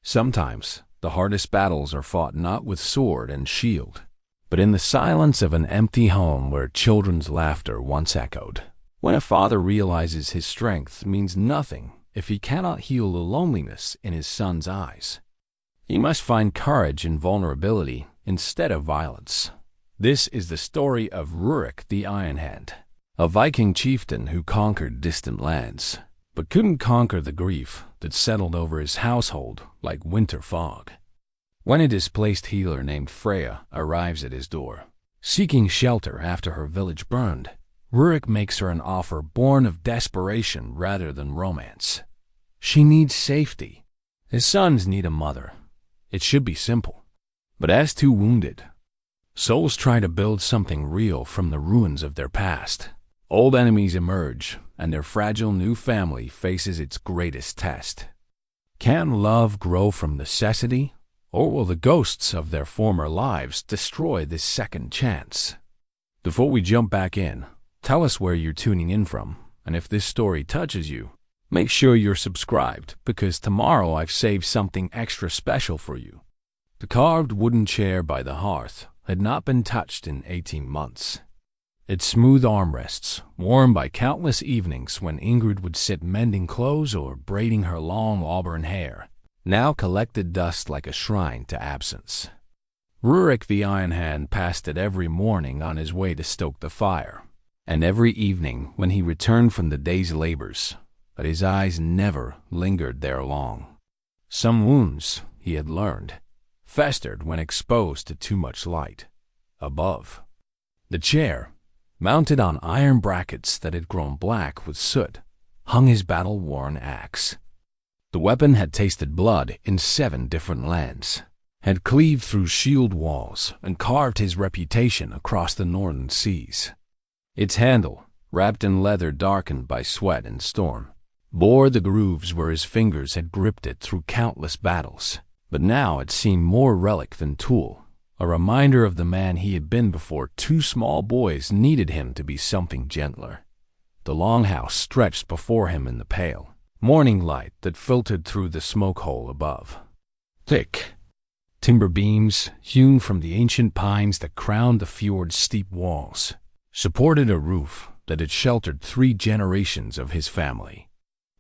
Sometimes the hardest battles are fought not with sword and shield, but in the silence of an empty home where children's laughter once echoed. When a father realizes his strength means nothing if he cannot heal the loneliness in his son's eyes, he must find courage in vulnerability instead of violence. This is the story of Rurik the Ironhand, a Viking chieftain who conquered distant lands, but couldn't conquer the grief that settled over his household like winter fog. When a displaced healer named Freya arrives at his door, seeking shelter after her village burned, Rurik makes her an offer born of desperation rather than romance. She needs safety. His sons need a mother. It should be simple. But as two wounded souls try to build something real from the ruins of their past, old enemies emerge, and their fragile new family faces its greatest test. Can love grow from necessity, or will the ghosts of their former lives destroy this second chance? Before we jump back in, tell us where you're tuning in from, and if this story touches you, make sure you're subscribed, because tomorrow I've saved something extra special for you. The carved wooden chair by the hearth had not been touched in 18 months. Its smooth armrests, worn by countless evenings when Ingrid would sit mending clothes or braiding her long auburn hair, now collected dust like a shrine to absence. Rurik the Ironhand passed it every morning on his way to stoke the fire, and every evening when he returned from the day's labors, but his eyes never lingered there long. Some wounds, he had learned, festered when exposed to too much light. Above the chair, mounted on iron brackets that had grown black with soot, hung his battle-worn axe. The weapon had tasted blood in 7 different lands, had cleaved through shield walls, and carved his reputation across the northern seas. Its handle, wrapped in leather darkened by sweat and storm, bore the grooves where his fingers had gripped it through countless battles, but now it seemed more relic than tool, a reminder of the man he had been before 2 small boys needed him to be something gentler. The longhouse stretched before him in the pale morning light that filtered through the smoke hole above. Thick timber beams, hewn from the ancient pines that crowned the fjord's steep walls, supported a roof that had sheltered 3 generations of his family.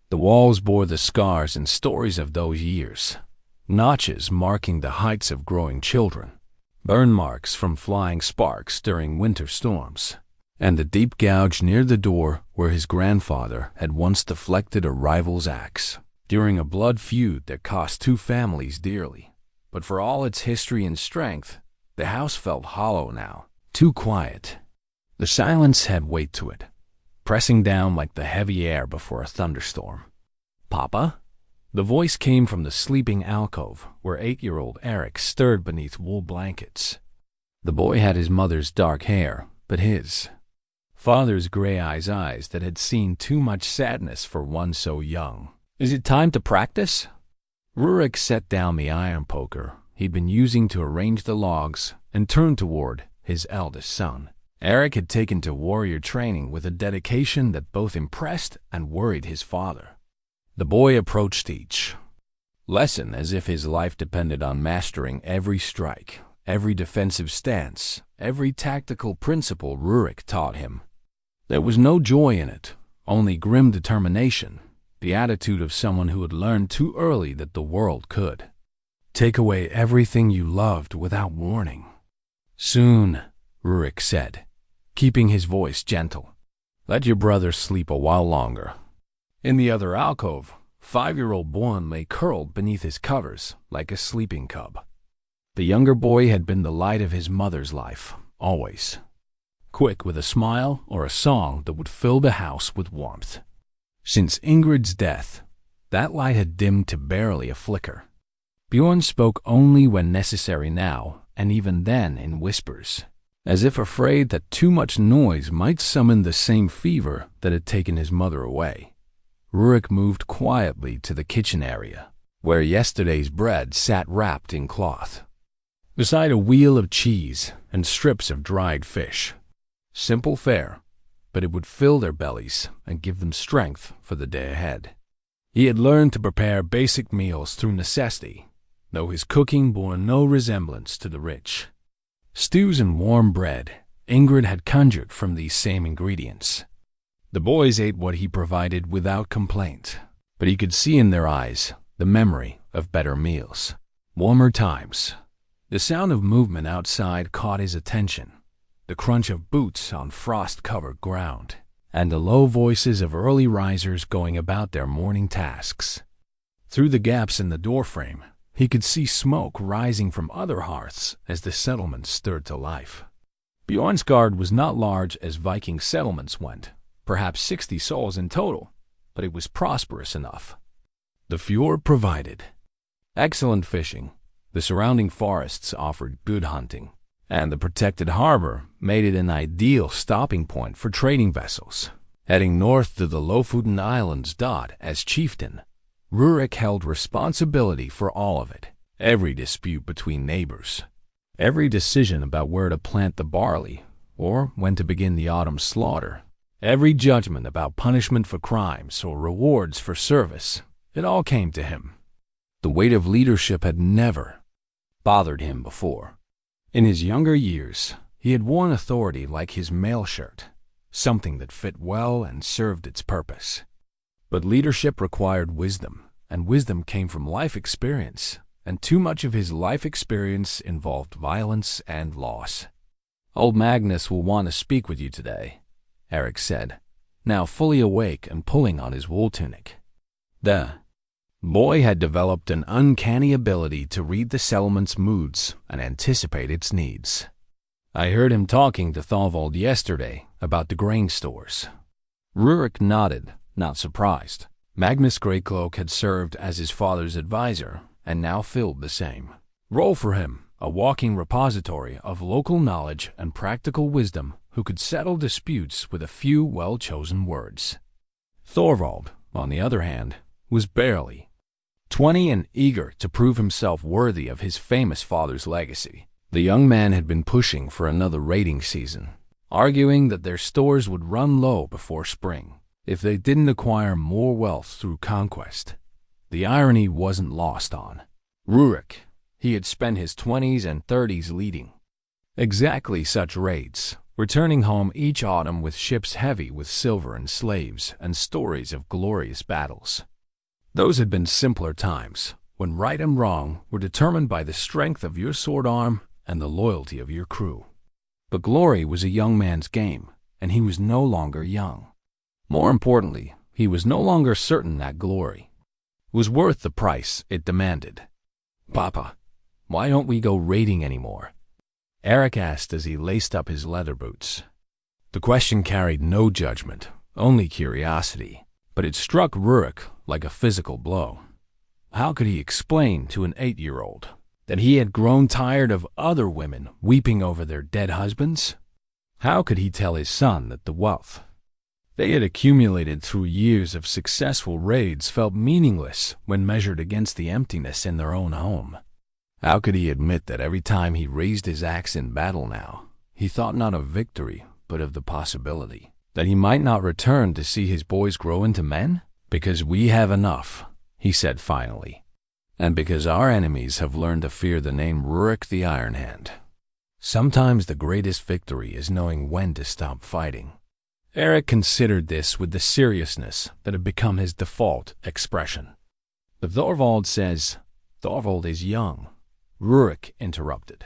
The walls bore the scars and stories of those years, notches marking the heights of growing children, burn marks from flying sparks during winter storms, and the deep gouge near the door where his grandfather had once deflected a rival's axe during a blood feud that cost 2 families dearly. But for all its history and strength, the house felt hollow now, too quiet. The silence had weight to it, pressing down like the heavy air before a thunderstorm. "Papa?" The voice came from the sleeping alcove where 8-year-old Eric stirred beneath wool blankets. The boy had his mother's dark hair, but his father's gray eyes that had seen too much sadness for one so young. "Is it time to practice?" Rurik set down the iron poker he'd been using to arrange the logs and turned toward his eldest son. Eric had taken to warrior training with a dedication that both impressed and worried his father. The boy approached each lesson as if his life depended on mastering every strike, every defensive stance, every tactical principle Rurik taught him. There was no joy in it, only grim determination, the attitude of someone who had learned too early that the world could take away everything you loved without warning. "Soon," Rurik said, keeping his voice gentle. "Let your brother sleep a while longer." In the other alcove, 5-year-old Bourne lay curled beneath his covers like a sleeping cub. The younger boy had been the light of his mother's life, always. Quick with a smile or a song that would fill the house with warmth. Since Ingrid's death, that light had dimmed to barely a flicker. Bjorn spoke only when necessary now, and even then in whispers, as if afraid that too much noise might summon the same fever that had taken his mother away. Rurik moved quietly to the kitchen area, where yesterday's bread sat wrapped in cloth, beside a wheel of cheese and strips of dried fish. Simple fare, but it would fill their bellies and give them strength for the day ahead. He had learned to prepare basic meals through necessity, though his cooking bore no resemblance to the rich stews and warm bread Ingrid had conjured from these same ingredients. The boys ate what he provided without complaint, but he could see in their eyes the memory of better meals, warmer times. The sound of movement outside caught his attention, the crunch of boots on frost-covered ground, and the low voices of early risers going about their morning tasks. Through the gaps in the doorframe, he could see smoke rising from other hearths as the settlement stirred to life. Bjornsgard was not large as Viking settlements went, perhaps 60 souls in total, but it was prosperous enough. The fjord provided excellent fishing, the surrounding forests offered good hunting, and the protected harbor made it an ideal stopping point for trading vessels. Heading north to the Lofoten Islands as chieftain, Rurik held responsibility for all of it. Every dispute between neighbors, every decision about where to plant the barley or when to begin the autumn slaughter, every judgment about punishment for crimes or rewards for service, it all came to him. The weight of leadership had never bothered him before. In his younger years, he had worn authority like his mail shirt, something that fit well and served its purpose. But leadership required wisdom, and wisdom came from life experience, and too much of his life experience involved violence and loss. "Old Magnus will want to speak with you today," Eric said, now fully awake and pulling on his wool tunic. The boy had developed an uncanny ability to read the settlement's moods and anticipate its needs. "I heard him talking to Thorvald yesterday about the grain stores." Rurik nodded, not surprised. Magnus Greycloak had served as his father's advisor and now filled the same role for him, a walking repository of local knowledge and practical wisdom who could settle disputes with a few well-chosen words. Thorvald, on the other hand, was barely 20 and eager to prove himself worthy of his famous father's legacy. The young man had been pushing for another raiding season, arguing that their stores would run low before spring if they didn't acquire more wealth through conquest. The irony wasn't lost on Rurik. He had spent his 20s and 30s leading exactly such raids, returning home each autumn with ships heavy with silver and slaves and stories of glorious battles. Those had been simpler times, when right and wrong were determined by the strength of your sword arm and the loyalty of your crew. But glory was a young man's game, and he was no longer young. More importantly, he was no longer certain that glory was worth the price it demanded. "Papa, why don't we go raiding anymore?" Eric asked as he laced up his leather boots. The question carried no judgment, only curiosity, but it struck Rurik like a physical blow. How could he explain to an 8-year-old that he had grown tired of other women weeping over their dead husbands? How could he tell his son that the wealth they had accumulated through years of successful raids felt meaningless when measured against the emptiness in their own home? How could he admit that every time he raised his axe in battle now, he thought not of victory, but of the possibility that he might not return to see his boys grow into men? "Because we have enough," he said finally, "and because our enemies have learned to fear the name Rurik the Ironhand. Sometimes the greatest victory is knowing when to stop fighting." Eric considered this with the seriousness that had become his default expression. "But Thorvald says Thorvald is young," Rurik interrupted,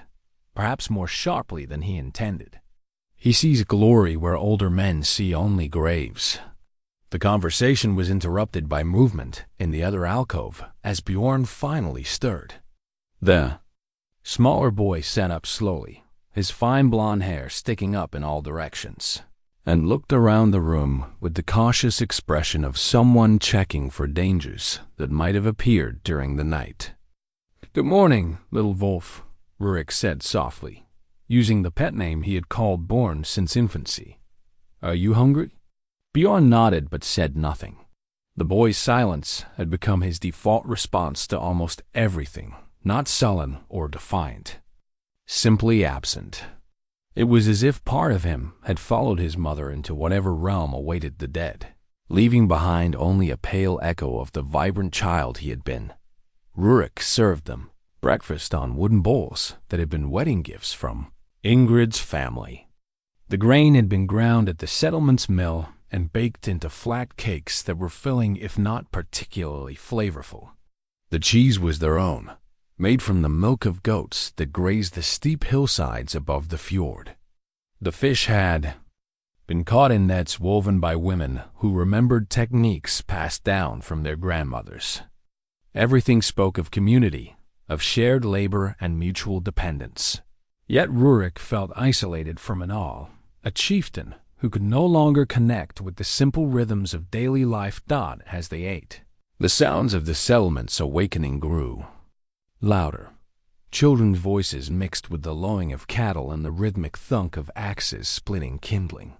perhaps more sharply than he intended. "He sees glory where older men see only graves." The conversation was interrupted by movement in the other alcove as Bjorn finally stirred. The smaller boy sat up slowly, his fine blonde hair sticking up in all directions, and looked around the room with the cautious expression of someone checking for dangers that might have appeared during the night. "Good morning, little Wolf," Rurik said softly, using the pet name he had called Born since infancy. "Are you hungry?" Bjorn nodded but said nothing. The boy's silence had become his default response to almost everything, not sullen or defiant, simply absent. It was as if part of him had followed his mother into whatever realm awaited the dead, leaving behind only a pale echo of the vibrant child he had been. Rurik served them, breakfast on wooden bowls that had been wedding gifts from Ingrid's family. The grain had been ground at the settlement's mill and baked into flat cakes that were filling if not particularly flavorful. The cheese was their own, made from the milk of goats that grazed the steep hillsides above the fjord. The fish had been caught in nets woven by women who remembered techniques passed down from their grandmothers. Everything spoke of community, of shared labor and mutual dependence. Yet Rurik felt isolated from it all, a chieftain who could no longer connect with the simple rhythms of daily life as they ate. The sounds of the settlement's awakening grew louder. Children's voices mixed with the lowing of cattle and the rhythmic thunk of axes splitting kindling.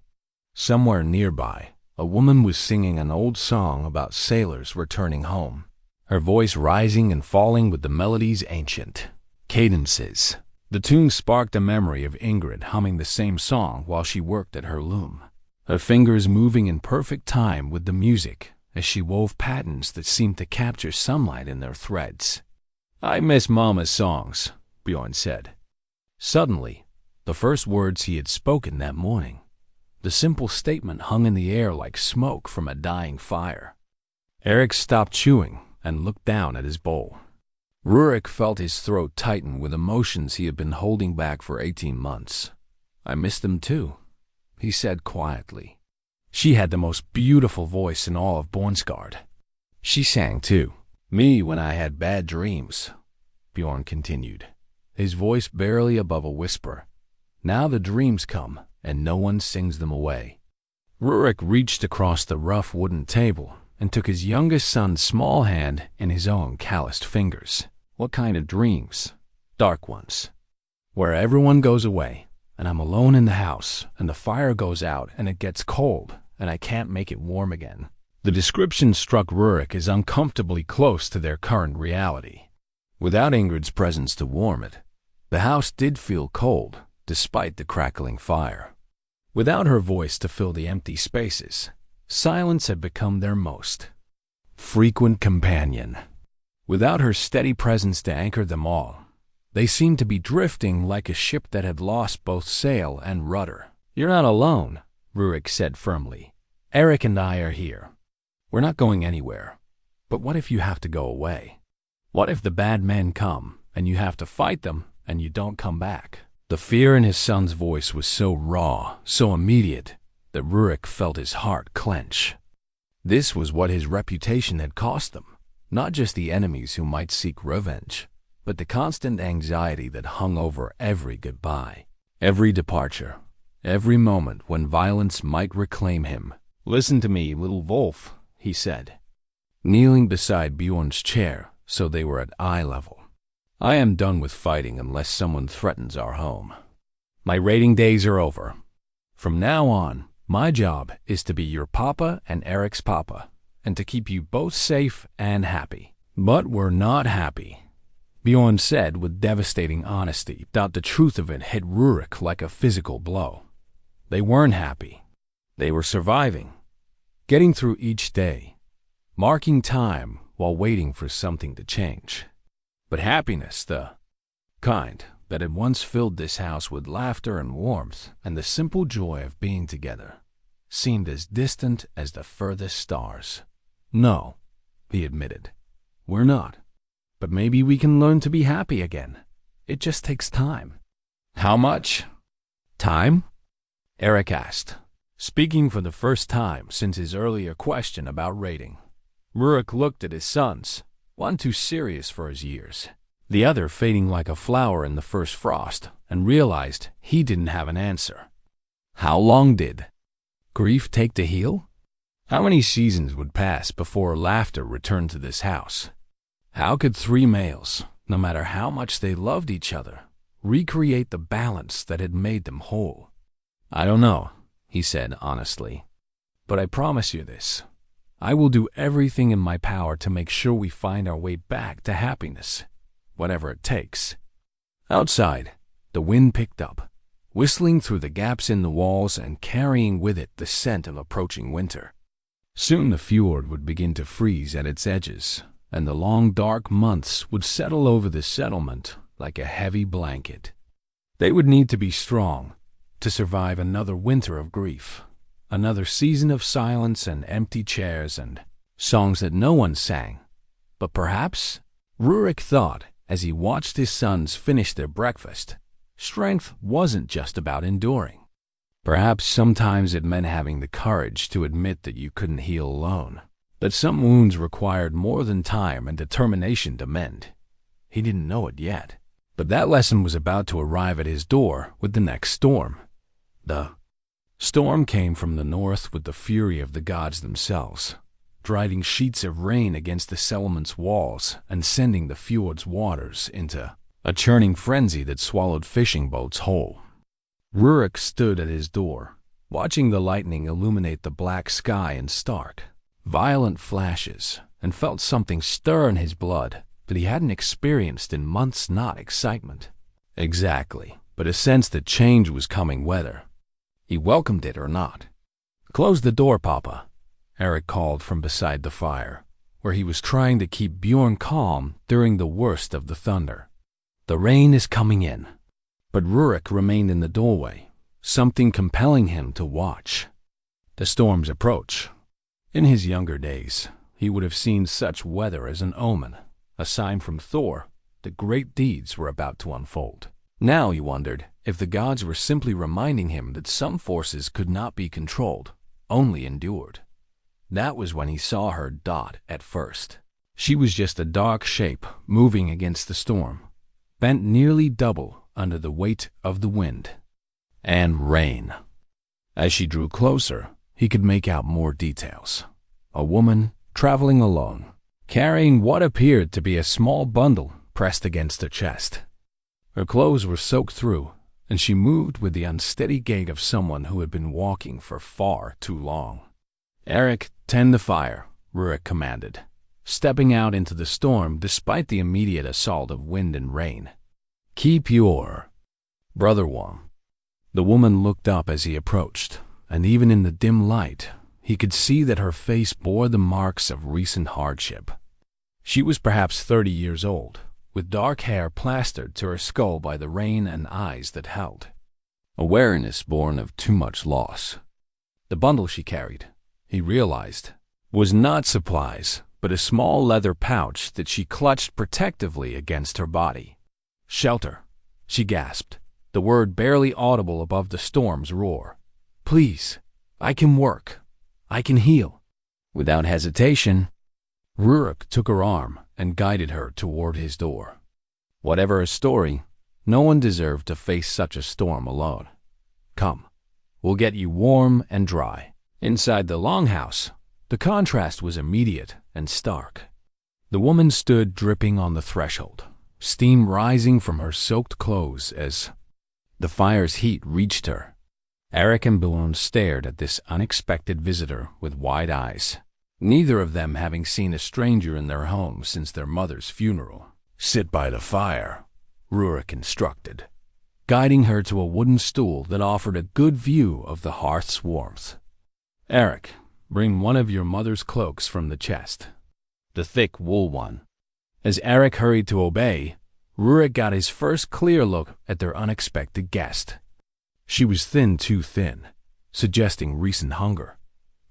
Somewhere nearby, a woman was singing an old song about sailors returning home, her voice rising and falling with the melody's ancient cadences. The tune sparked a memory of Ingrid humming the same song while she worked at her loom, her fingers moving in perfect time with the music as she wove patterns that seemed to capture sunlight in their threads. "I miss Mama's songs," Bjorn said. Suddenly, the first words he had spoken that morning, the simple statement hung in the air like smoke from a dying fire. Erik stopped chewing and looked down at his bowl. Rurik felt his throat tighten with emotions he had been holding back for 18 months. "I miss them too," he said quietly. She had the most beautiful voice in all of Bornsgard. She sang too. "Me when I had bad dreams," Bjorn continued, his voice barely above a whisper. "Now the dreams come, and no one sings them away." Rurik reached across the rough wooden table and took his youngest son's small hand in his own calloused fingers. "What kind of dreams?" "Dark ones, where everyone goes away, and I'm alone in the house, and the fire goes out, and it gets cold, and I can't make it warm again." The description struck Rurik as uncomfortably close to their current reality. Without Ingrid's presence to warm it, the house did feel cold, despite the crackling fire. Without her voice to fill the empty spaces, silence had become their most frequent companion. Without her steady presence to anchor them all, they seemed to be drifting like a ship that had lost both sail and rudder. "You're not alone," Rurik said firmly. "Erik and I are here. We're not going anywhere. But what if you have to go away? What if the bad men come, and you have to fight them, and you don't come back?" The fear in his son's voice was so raw, so immediate, that Rurik felt his heart clench. This was what his reputation had cost them, not just the enemies who might seek revenge, but the constant anxiety that hung over every goodbye, every departure, every moment when violence might reclaim him. "Listen to me, little wolf," he said, kneeling beside Bjorn's chair so they were at eye level. "I am done with fighting unless someone threatens our home. My raiding days are over. From now on, my job is to be your papa and Erik's papa, and to keep you both safe and happy." "But we're not happy," Bjorn said with devastating honesty. The truth of it hit Rurik like a physical blow. They weren't happy. They were surviving, getting through each day, marking time while waiting for something to change. But happiness, the kind that had once filled this house with laughter and warmth and the simple joy of being together, seemed as distant as the furthest stars. "No," he admitted, "we're not. But maybe we can learn to be happy again. It just takes time." "How much time?" Erik asked, speaking for the first time since his earlier question about raiding. Rurik looked at his sons, one too serious for his years, the other fading like a flower in the first frost, and realized he didn't have an answer. How long did grief take to heal? How many seasons would pass before laughter returned to this house? How could three males, no matter how much they loved each other, recreate the balance that had made them whole? "I don't know," he said honestly, "but I promise you this. I will do everything in my power to make sure we find our way back to happiness, whatever it takes." Outside, the wind picked up, whistling through the gaps in the walls and carrying with it the scent of approaching winter. Soon the fjord would begin to freeze at its edges, and the long dark months would settle over the settlement like a heavy blanket. They would need to be strong to survive another winter of grief, another season of silence and empty chairs and songs that no one sang. But perhaps, Rurik thought as he watched his sons finish their breakfast, strength wasn't just about enduring. Perhaps sometimes it meant having the courage to admit that you couldn't heal alone, that some wounds required more than time and determination to mend. He didn't know it yet, but that lesson was about to arrive at his door with the next storm. The storm came from the north with the fury of the gods themselves, driving sheets of rain against the settlement's walls and sending the fjord's waters into a churning frenzy that swallowed fishing boats whole. Rurik stood at his door, watching the lightning illuminate the black sky in stark, violent flashes, and felt something stir in his blood that he hadn't experienced in months. Not excitement, exactly, but a sense that change was coming whether he welcomed it or not. "Close the door, Papa," Eric called from beside the fire, where he was trying to keep Bjorn calm during the worst of the thunder. "The rain is coming in." But Rurik remained in the doorway, something compelling him to watch the storm's approach. In his younger days, he would have seen such weather as an omen, a sign from Thor that great deeds were about to unfold. Now he wondered if the gods were simply reminding him that some forces could not be controlled, only endured. That was when he saw her Dot at first. She was just a dark shape moving against the storm, bent nearly double under the weight of the wind and rain. As she drew closer, he could make out more details. A woman traveling alone, carrying what appeared to be a small bundle pressed against her chest. Her clothes were soaked through, and she moved with the unsteady gait of someone who had been walking for far too long. "Eric, tend the fire," Rurik commanded, stepping out into the storm despite the immediate assault of wind and rain. "Keep your brother warm." The woman looked up as he approached, and even in the dim light, he could see that her face bore the marks of recent hardship. She was perhaps 30 years old, with dark hair plastered to her skull by the rain and eyes that held a weariness born of too much loss. The bundle she carried, he realized, was not supplies, but a small leather pouch that she clutched protectively against her body. "Shelter," she gasped, the word barely audible above the storm's roar. "Please, I can work. I can heal." Without hesitation, Rurik took her arm and guided her toward his door. Whatever her story, no one deserved to face such a storm alone. "Come, we'll get you warm and dry." Inside the longhouse, the contrast was immediate and stark. The woman stood dripping on the threshold, steam rising from her soaked clothes as the fire's heat reached her. Eric and Bjorn stared at this unexpected visitor with wide eyes, neither of them having seen a stranger in their home since their mother's funeral. "Sit by the fire," Rurik instructed, guiding her to a wooden stool that offered a good view of the hearth's warmth. "Eric, bring one of your mother's cloaks from the chest, the thick wool one." As Eric hurried to obey, Rurik got his first clear look at their unexpected guest. She was too thin, suggesting recent hunger,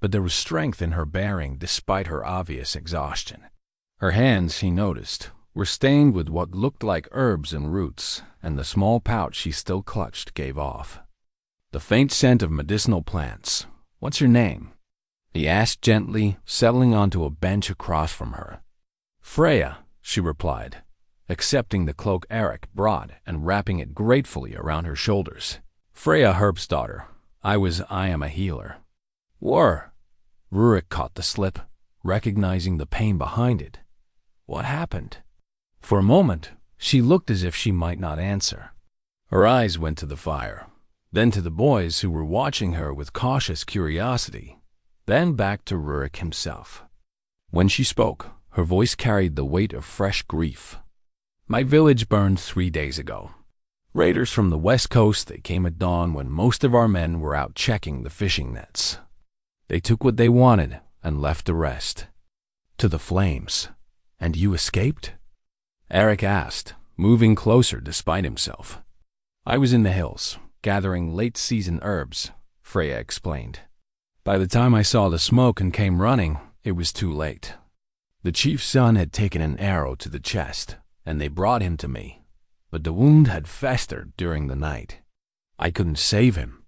but there was strength in her bearing despite her obvious exhaustion. Her hands, he noticed, were stained with what looked like herbs and roots, and the small pouch she still clutched gave off the faint scent of medicinal plants. "What's your name?" he asked gently, settling onto a bench across from her. "Freya," she replied, accepting the cloak Eric brought and wrapping it gratefully around her shoulders. "Freya Herbstdaughter. I am a healer." "Were." Rurik caught the slip, recognizing the pain behind it. "What happened?" For a moment, she looked as if she might not answer. Her eyes went to the fire, then to the boys who were watching her with cautious curiosity, then back to Rurik himself. When she spoke, her voice carried the weight of fresh grief. "My village burned 3 days ago. Raiders from the west coast, they came at dawn when most of our men were out checking the fishing nets. They took what they wanted and left the rest to the flames." And you escaped? Eric asked, moving closer despite himself. I was in the hills, gathering late-season herbs, Freya explained. By the time I saw the smoke and came running, it was too late. The chief's son had taken an arrow to the chest, and they brought him to me. But the wound had festered during the night. I couldn't save him.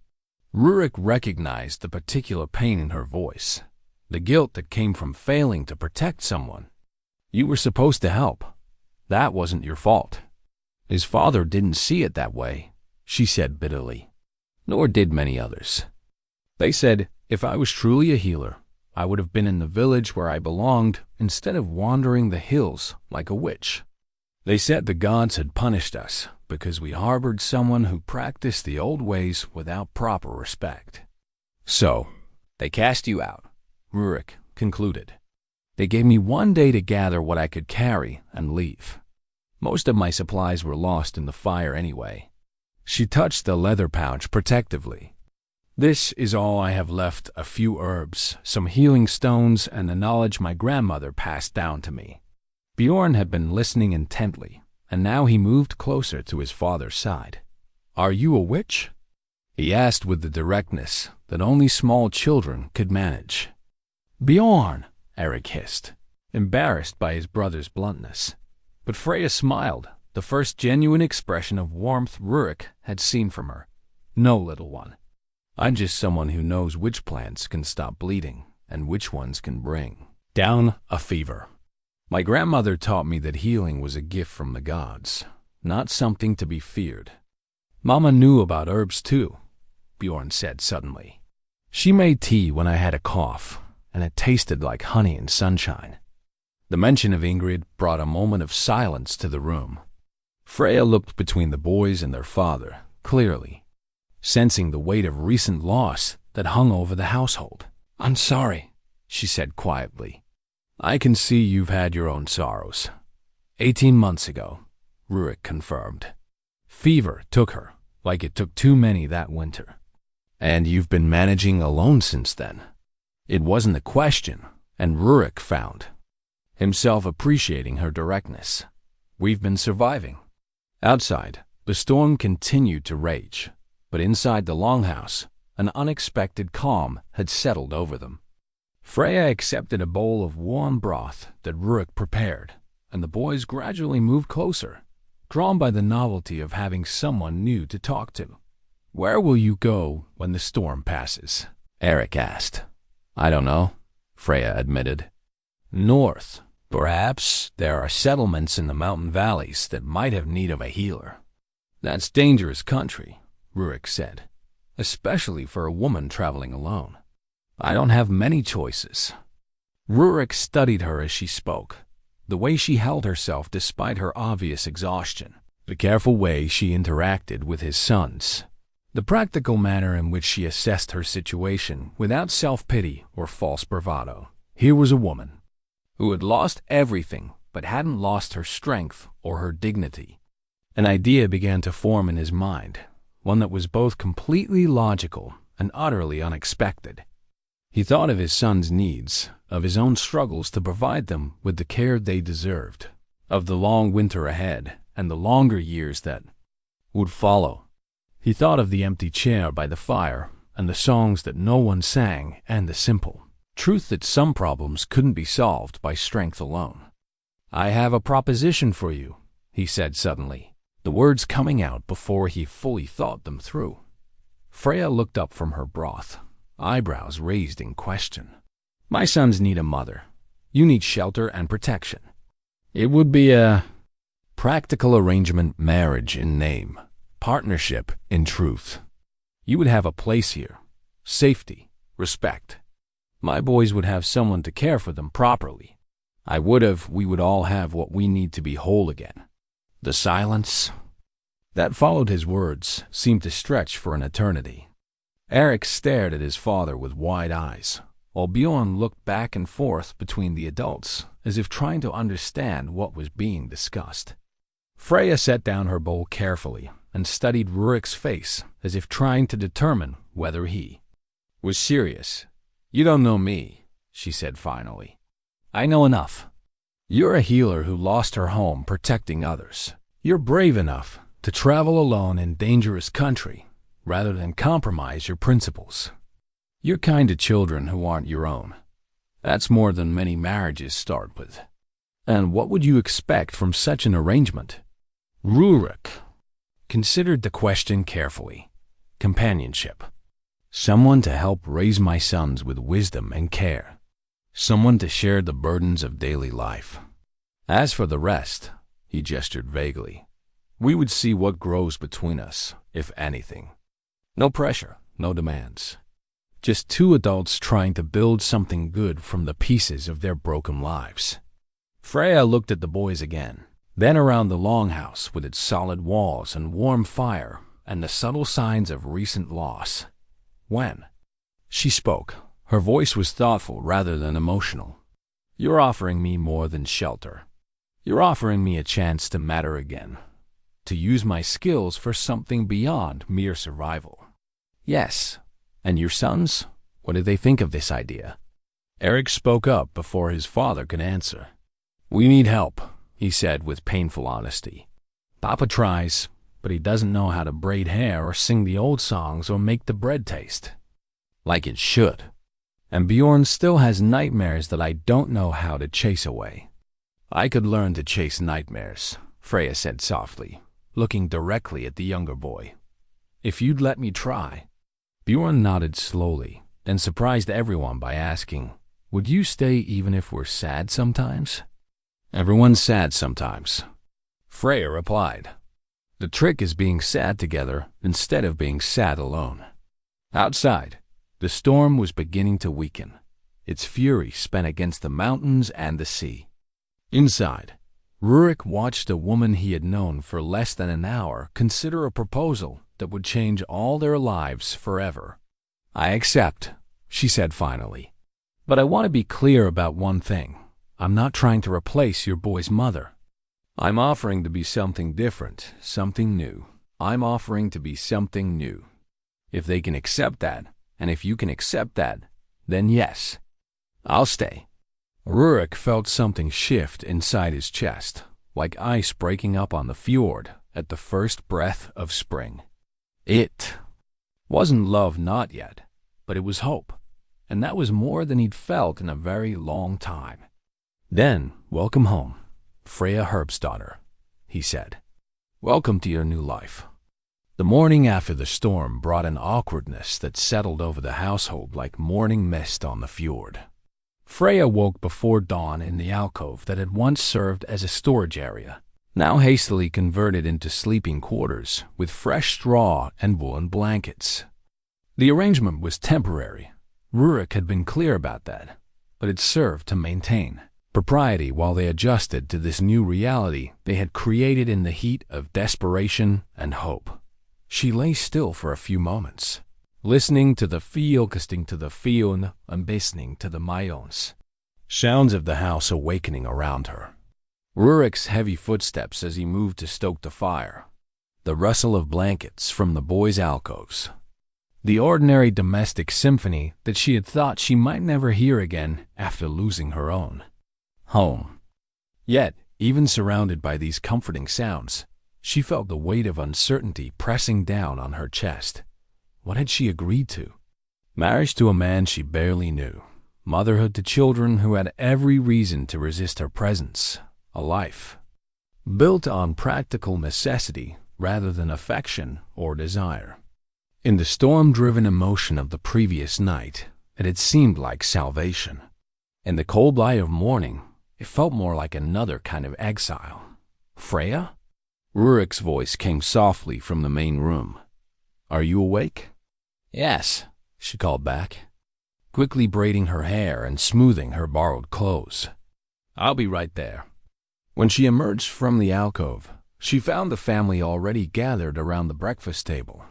Rurik recognized the particular pain in her voice, the guilt that came from failing to protect someone. You were supposed to help. That wasn't your fault. His father didn't see it that way, she said bitterly. Nor did many others. They said if I was truly a healer, I would have been in the village where I belonged instead of wandering the hills like a witch. They said the gods had punished us because we harbored someone who practiced the old ways without proper respect. So, they cast you out, Rurik concluded. They gave me 1 day to gather what I could carry and leave. Most of my supplies were lost in the fire anyway. She touched the leather pouch protectively. This is all I have left: a few herbs, some healing stones, and the knowledge my grandmother passed down to me. Bjorn had been listening intently, and now he moved closer to his father's side. Are you a witch? He asked with the directness that only small children could manage. Bjorn, Eric hissed, embarrassed by his brother's bluntness. But Freya smiled, the first genuine expression of warmth Rurik had seen from her. No, little one. I'm just someone who knows which plants can stop bleeding and which ones can bring down a fever. My grandmother taught me that healing was a gift from the gods, not something to be feared. Mama knew about herbs too, Bjorn said suddenly. She made tea when I had a cough, and it tasted like honey and sunshine. The mention of Ingrid brought a moment of silence to the room. Freya looked between the boys and their father, clearly, sensing the weight of recent loss that hung over the household. I'm sorry, she said quietly. I can see you've had your own sorrows. 18 months ago, Rurik confirmed. Fever took her, like it took too many that winter. And you've been managing alone since then. It wasn't a question, and Rurik found himself appreciating her directness. We've been surviving. Outside, the storm continued to rage, but inside the longhouse, an unexpected calm had settled over them. Freya accepted a bowl of warm broth that Rurik prepared, and the boys gradually moved closer, drawn by the novelty of having someone new to talk to. Where will you go when the storm passes? Eric asked. I don't know, Freya admitted. North. Perhaps there are settlements in the mountain valleys that might have need of a healer. That's dangerous country, Rurik said, especially for a woman traveling alone. I don't have many choices. Rurik studied her as she spoke, the way she held herself despite her obvious exhaustion, the careful way she interacted with his sons, the practical manner in which she assessed her situation without self-pity or false bravado. Here was a woman who had lost everything but hadn't lost her strength or her dignity. An idea began to form in his mind, one that was both completely logical and utterly unexpected. He thought of his sons' needs, of his own struggles to provide them with the care they deserved, of the long winter ahead and the longer years that would follow. He thought of the empty chair by the fire and the songs that no one sang and the simple truth that some problems couldn't be solved by strength alone. I have a proposition for you, he said suddenly, the words coming out before he fully thought them through. Freya looked up from her broth, eyebrows raised in question. My sons need a mother. You need shelter and protection. It would be a practical arrangement, marriage in name, partnership in truth. You would have a place here, safety, respect. My boys would have someone to care for them properly. We would all have what we need to be whole again. The silence that followed his words seemed to stretch for an eternity. Eric stared at his father with wide eyes, while Bjorn looked back and forth between the adults, as if trying to understand what was being discussed. Freya set down her bowl carefully and studied Rurik's face, as if trying to determine whether he was serious. You don't know me, she said finally. I know enough. You're a healer who lost her home protecting others. You're brave enough to travel alone in dangerous country rather than compromise your principles. You're kind to children who aren't your own. That's more than many marriages start with. And what would you expect from such an arrangement? Rurik considered the question carefully. Companionship. Someone to help raise my sons with wisdom and care. Someone to share the burdens of daily life. As for the rest, he gestured vaguely, we would see what grows between us, if anything. No pressure, no demands. Just two adults trying to build something good from the pieces of their broken lives. Freya looked at the boys again, then around the longhouse with its solid walls and warm fire and the subtle signs of recent loss. When she spoke, her voice was thoughtful rather than emotional. You're offering me more than shelter. You're offering me a chance to matter again, to use my skills for something beyond mere survival. Yes, and your sons? What do they think of this idea? Eric spoke up before his father could answer. We need help, he said with painful honesty. Papa tries, but he doesn't know how to braid hair or sing the old songs or make the bread taste like it should. And Bjorn still has nightmares that I don't know how to chase away. I could learn to chase nightmares, Freya said softly, looking directly at the younger boy. If you'd let me try. Bjorn nodded slowly, then surprised everyone by asking, would you stay even if we're sad sometimes? Everyone's sad sometimes, Freya replied. The trick is being sad together instead of being sad alone. Outside, the storm was beginning to weaken, its fury spent against the mountains and the sea. Inside, Rurik watched a woman he had known for less than an hour consider a proposal that would change all their lives forever. I accept, she said finally. But I want to be clear about one thing. I'm not trying to replace your boy's mother. I'm offering to be something different, something new. I'm offering to be something new. If they can accept that, and if you can accept that, then yes, I'll stay. Rurik felt something shift inside his chest, like ice breaking up on the fjord at the first breath of spring. It wasn't love, not yet, but it was hope, and that was more than he'd felt in a very long time. Then, welcome home, Freya Herbstadter, he said. Welcome to your new life. The morning after the storm brought an awkwardness that settled over the household like morning mist on the fjord. Freya woke before dawn in the alcove that had once served as a storage area, now hastily converted into sleeping quarters with fresh straw and woolen blankets. The arrangement was temporary. Rurik had been clear about that, but it served to maintain propriety while they adjusted to this new reality they had created in the heat of desperation and hope. She lay still for a few moments, listening to the listening to the fion and listening to the mayons, sounds of the house awakening around her. Rurik's heavy footsteps as he moved to stoke the fire, the rustle of blankets from the boys' alcoves, the ordinary domestic symphony that she had thought she might never hear again after losing her own home. Yet, even surrounded by these comforting sounds, she felt the weight of uncertainty pressing down on her chest. What had she agreed to? Marriage to a man she barely knew, motherhood to children who had every reason to resist her presence, a life built on practical necessity rather than affection or desire. In the storm-driven emotion of the previous night, it had seemed like salvation. In the cold light of morning, it felt more like another kind of exile. Freya? Rurik's voice came softly from the main room. Are you awake? Yes, she called back, quickly braiding her hair and smoothing her borrowed clothes. I'll be right there. When she emerged from the alcove, she found the family already gathered around the breakfast table.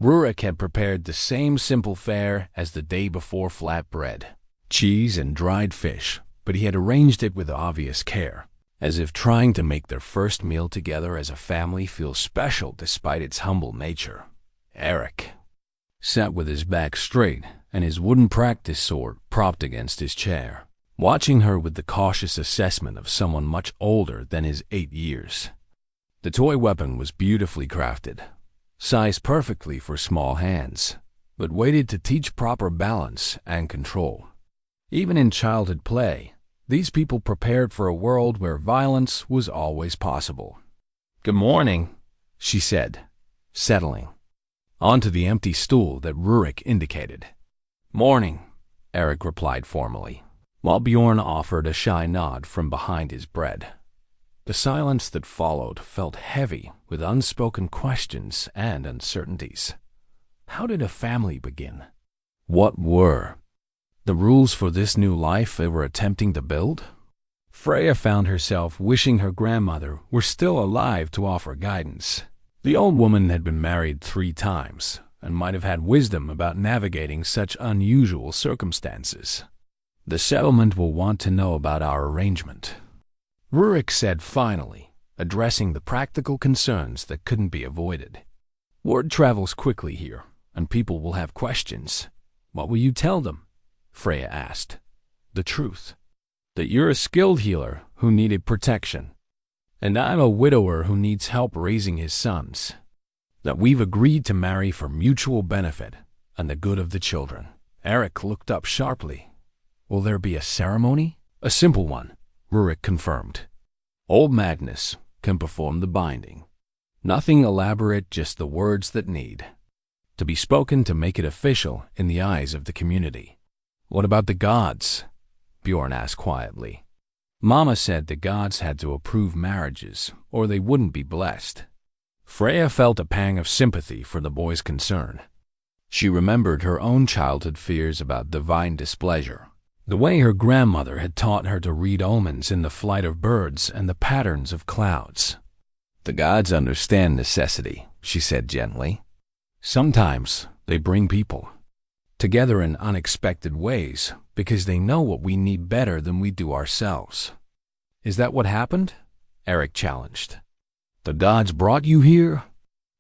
Rurik had prepared the same simple fare as the day before: flatbread, cheese, and dried fish, but he had arranged it with obvious care, as if trying to make their first meal together as a family feel special despite its humble nature. Eric sat with his back straight and his wooden practice sword propped against his chair, watching her with the cautious assessment of someone much older than his 8 years. The toy weapon was beautifully crafted, sized perfectly for small hands, but weighted to teach proper balance and control. Even in childhood play, these people prepared for a world where violence was always possible. "Good morning," she said, settling onto the empty stool that Rurik indicated. "Morning," Eric replied formally, while Bjorn offered a shy nod from behind his bread. The silence that followed felt heavy with unspoken questions and uncertainties. How did a family begin? What were the rules for this new life they were attempting to build? Freya found herself wishing her grandmother were still alive to offer guidance. The old woman had been married 3 times and might have had wisdom about navigating such unusual circumstances. "The settlement will want to know about our arrangement," Rurik said finally, addressing the practical concerns that couldn't be avoided. "Word travels quickly here, and people will have questions. What will you tell them?" Freya asked. "The truth. That you're a skilled healer who needed protection, and I'm a widower who needs help raising his sons. That we've agreed to marry for mutual benefit and the good of the children." Eric looked up sharply. "Will there be a ceremony?" "A simple one," Rurik confirmed. "Old Magnus can perform the binding. Nothing elaborate, just the words that need to be spoken to make it official in the eyes of the community." "What about the gods?" Bjorn asked quietly. "Mama said the gods had to approve marriages, or they wouldn't be blessed." Freya felt a pang of sympathy for the boy's concern. She remembered her own childhood fears about divine displeasure, the way her grandmother had taught her to read omens in the flight of birds and the patterns of clouds. "The gods understand necessity," she said gently. "Sometimes they bring people together in unexpected ways because they know what we need better than we do ourselves." "Is that what happened?" Eric challenged. "The gods brought you here?"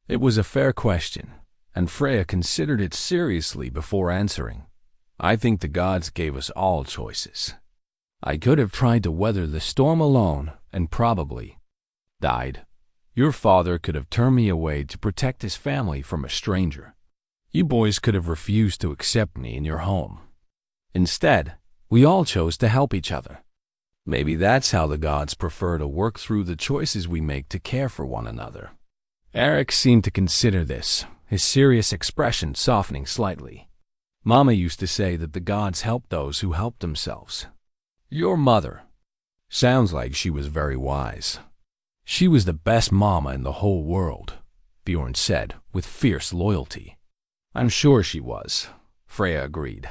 It was a fair question, and Freya considered it seriously before answering. "I think the gods gave us all choices. I could have tried to weather the storm alone and probably died. Your father could have turned me away to protect his family from a stranger. You boys could have refused to accept me in your home. Instead, we all chose to help each other. Maybe that's how the gods prefer to work through the choices we make to care for one another." Eric seemed to consider this, his serious expression softening slightly. "Mama used to say that the gods help those who help themselves." "Your mother sounds like she was very wise." "She was the best mama in the whole world," Bjorn said with fierce loyalty. "I'm sure she was," Freya agreed.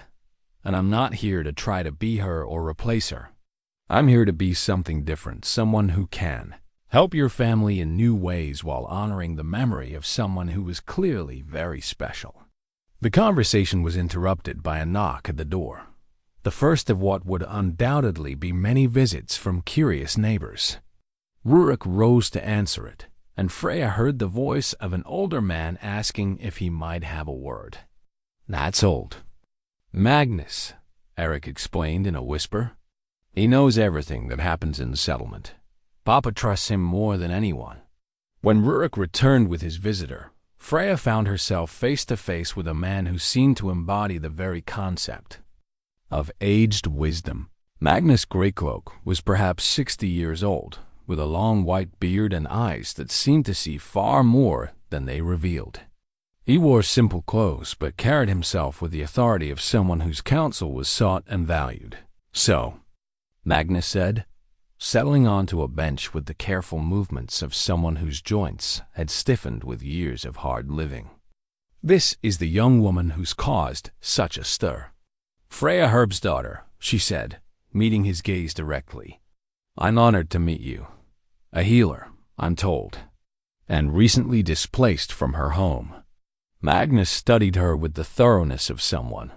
"And I'm not here to try to be her or replace her. I'm here to be something different, someone who can help your family in new ways while honoring the memory of someone who was clearly very special." The conversation was interrupted by a knock at the door, the first of what would undoubtedly be many visits from curious neighbors. Rurik rose to answer it, and Freya heard the voice of an older man asking if he might have a word. "That's old Magnus," Eric explained in a whisper. "He knows everything that happens in the settlement. Papa trusts him more than anyone." When Rurik returned with his visitor, Freya found herself face to face with a man who seemed to embody the very concept of aged wisdom. Magnus Greycloak was perhaps 60 years old, with a long white beard and eyes that seemed to see far more than they revealed. He wore simple clothes but carried himself with the authority of someone whose counsel was sought and valued. "So," Magnus said, settling onto a bench with the careful movements of someone whose joints had stiffened with years of hard living, "this is the young woman who's caused such a stir." "Freya Herbsdaughter," she said, meeting his gaze directly. "I'm honored to meet you. A healer, I'm told, and recently displaced from her home." Magnus studied her with the thoroughness of someone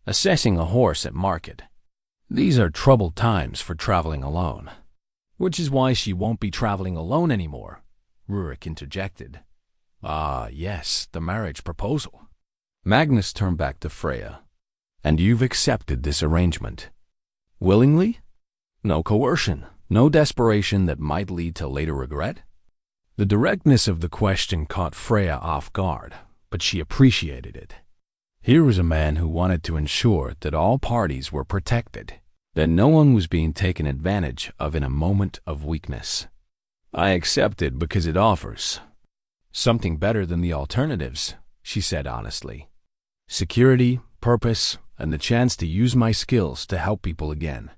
assessing a horse at market. "These are troubled times for traveling alone." "Which is why she won't be traveling alone anymore," Rurik interjected. "Ah, yes, the marriage proposal." Magnus turned back to Freya. "And you've accepted this arrangement?" Willingly? No coercion, no desperation that might lead to later regret? The directness of the question caught Freya off guard, but she appreciated it. Here was a man who wanted to ensure that all parties were protected, that no one was being taken advantage of in a moment of weakness. I accepted because it offers something better than the alternatives, she said honestly. Security, purpose, and the chance to use my skills to help people again.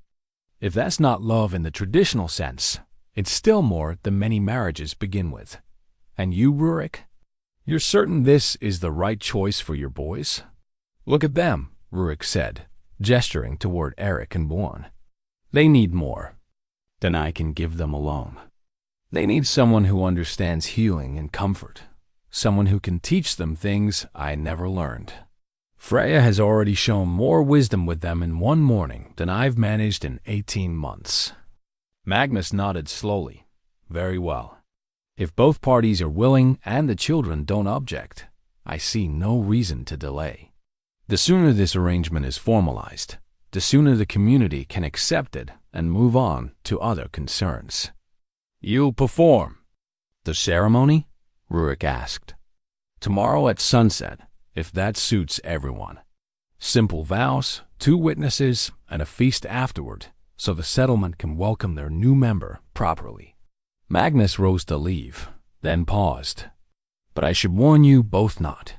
If that's not love in the traditional sense, it's still more than many marriages begin with. And you, Rurik? You're certain this is the right choice for your boys? Look at them, Rurik said, gesturing toward Eric and Bjorn. They need more than I can give them alone. They need someone who understands healing and comfort, someone who can teach them things I never learned. Freya has already shown more wisdom with them in one morning than I've managed in 18 months. Magnus nodded slowly. Very well. If both parties are willing and the children don't object, I see no reason to delay. The sooner this arrangement is formalized, the sooner the community can accept it and move on to other concerns. You'll perform the ceremony? Rurik asked. Tomorrow at sunset, if that suits everyone. Simple vows, 2 witnesses, and a feast afterward, so the settlement can welcome their new member properly. Magnus rose to leave, then paused. But I should warn you both not.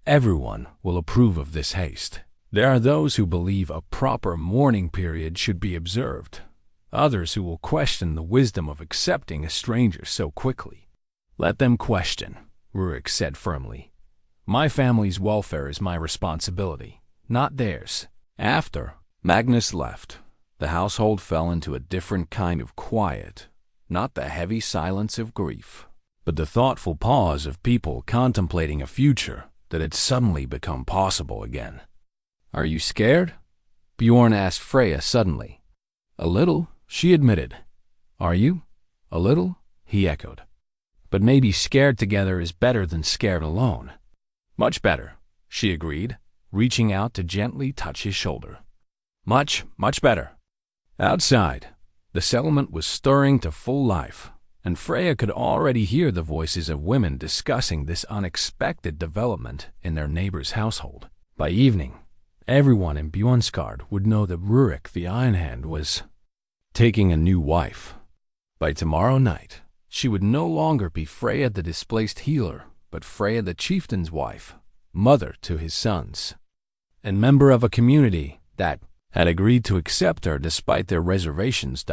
Everyone will approve of this haste. There are those who believe a proper mourning period should be observed, others who will question the wisdom of accepting a stranger so quickly. Let them question, Rurik said firmly. My family's welfare is my responsibility, not theirs. After Magnus left, the household fell into a different kind of quiet, not the heavy silence of grief, but the thoughtful pause of people contemplating a future that had suddenly become possible again. Are you scared? Bjorn asked Freya suddenly. A little, she admitted. Are you? A little? He echoed. But maybe scared together is better than scared alone. Much better, she agreed, reaching out to gently touch his shoulder. Much better. Outside, the settlement was stirring to full life, and Freya could already hear the voices of women discussing this unexpected development in their neighbor's household. By evening, everyone in Bjornskard would know that Rurik the Ironhand was taking a new wife. By tomorrow night, she would no longer be Freya the displaced healer, but Freya the chieftain's wife, mother to his sons, and member of a community that had agreed to accept her despite their reservations.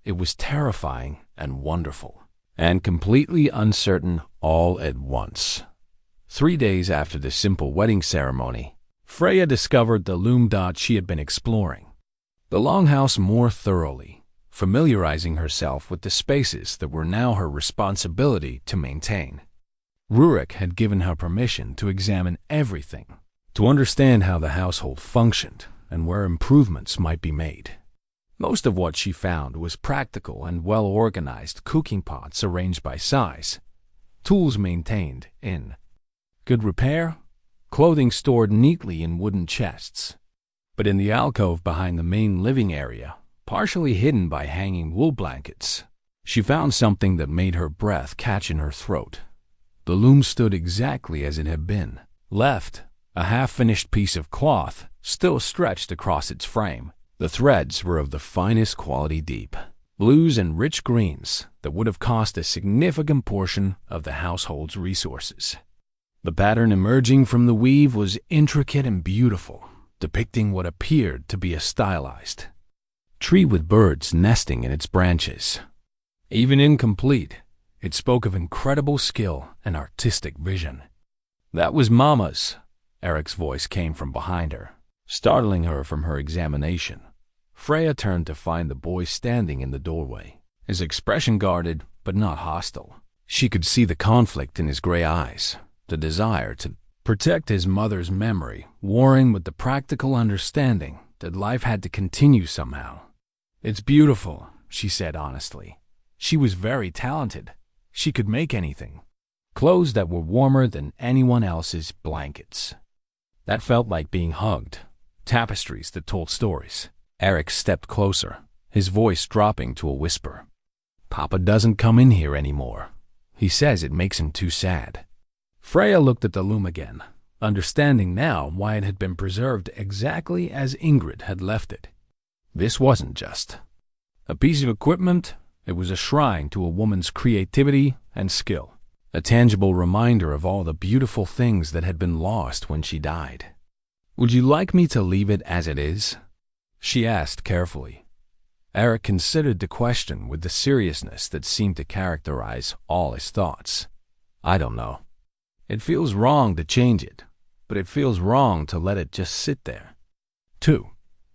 It was terrifying and wonderful, and completely uncertain all at once. 3 days after the simple wedding ceremony, Freya discovered the loom. She had been exploring the longhouse more thoroughly, familiarizing herself with the spaces that were now her responsibility to maintain. Rurik had given her permission to examine everything, to understand how the household functioned and where improvements might be made. Most of what she found was practical and well-organized cooking pots arranged by size, tools maintained in good repair, clothing stored neatly in wooden chests. But in the alcove behind the main living area, partially hidden by hanging wool blankets, she found something that made her breath catch in her throat. The loom stood exactly as it had been, left, a half-finished piece of cloth still stretched across its frame. The threads were of the finest quality, deep blues and rich greens that would have cost a significant portion of the household's resources. The pattern emerging from the weave was intricate and beautiful, depicting what appeared to be a stylized tree with birds nesting in its branches. Even incomplete, it spoke of incredible skill and artistic vision. That was Mama's. Eric's voice came from behind her, startling her from her examination. Freya turned to find the boy standing in the doorway, his expression guarded but not hostile. She could see the conflict in his gray eyes, the desire to protect his mother's memory, warring with the practical understanding that life had to continue somehow. It's beautiful, she said honestly. She was very talented. She could make anything. Clothes that were warmer than anyone else's blankets. That felt like being hugged. Tapestries that told stories. Eric stepped closer, his voice dropping to a whisper. Papa doesn't come in here anymore. He says it makes him too sad. Freya looked at the loom again, understanding now why it had been preserved exactly as Ingrid had left it. This wasn't just a piece of equipment, it was a shrine to a woman's creativity and skill, a tangible reminder of all the beautiful things that had been lost when she died. Would you like me to leave it as it is? She asked carefully. Eric considered the question with the seriousness that seemed to characterize all his thoughts. I don't know. It feels wrong to change it, but it feels wrong to let it just sit there. 2.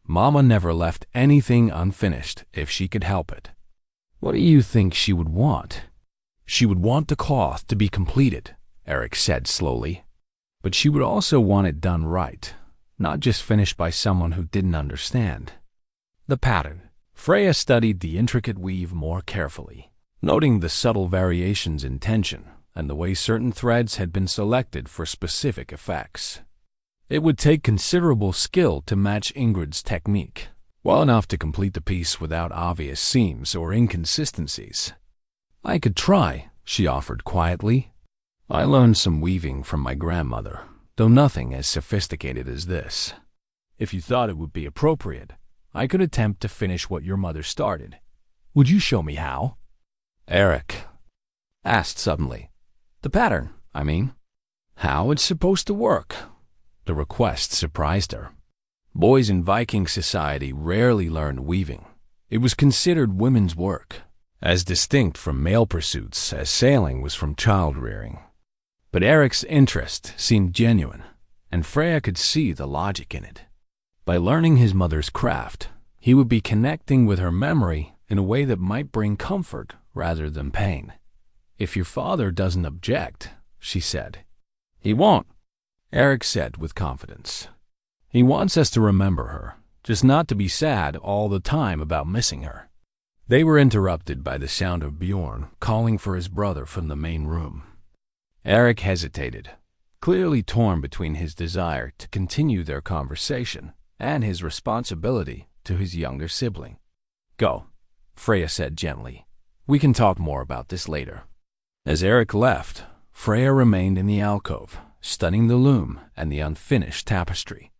Mama never left anything unfinished if she could help it. What do you think she would want? She would want the cloth to be completed, Eric said slowly. But she would also want it done right, not just finished by someone who didn't understand. The pattern. Freya studied the intricate weave more carefully, noting the subtle variations in tension and the way certain threads had been selected for specific effects. It would take considerable skill to match Ingrid's technique, well enough to complete the piece without obvious seams or inconsistencies. I could try, she offered quietly. I learned some weaving from my grandmother, though nothing as sophisticated as this. If you thought it would be appropriate, I could attempt to finish what your mother started. Would you show me how? Eric asked suddenly. The pattern, I mean. How it's supposed to work. The request surprised her. Boys in Viking society rarely learned weaving. It was considered women's work, as distinct from male pursuits as sailing was from child-rearing. But Eric's interest seemed genuine, and Freya could see the logic in it. By learning his mother's craft, he would be connecting with her memory in a way that might bring comfort rather than pain. If your father doesn't object, she said. He won't, Eric said with confidence. He wants us to remember her, just not to be sad all the time about missing her. They were interrupted by the sound of Bjorn calling for his brother from the main room. Eric hesitated, clearly torn between his desire to continue their conversation and his responsibility to his younger sibling. Go, Freya said gently. We can talk more about this later. As Eric left, Freya remained in the alcove, studying the loom and the unfinished tapestry.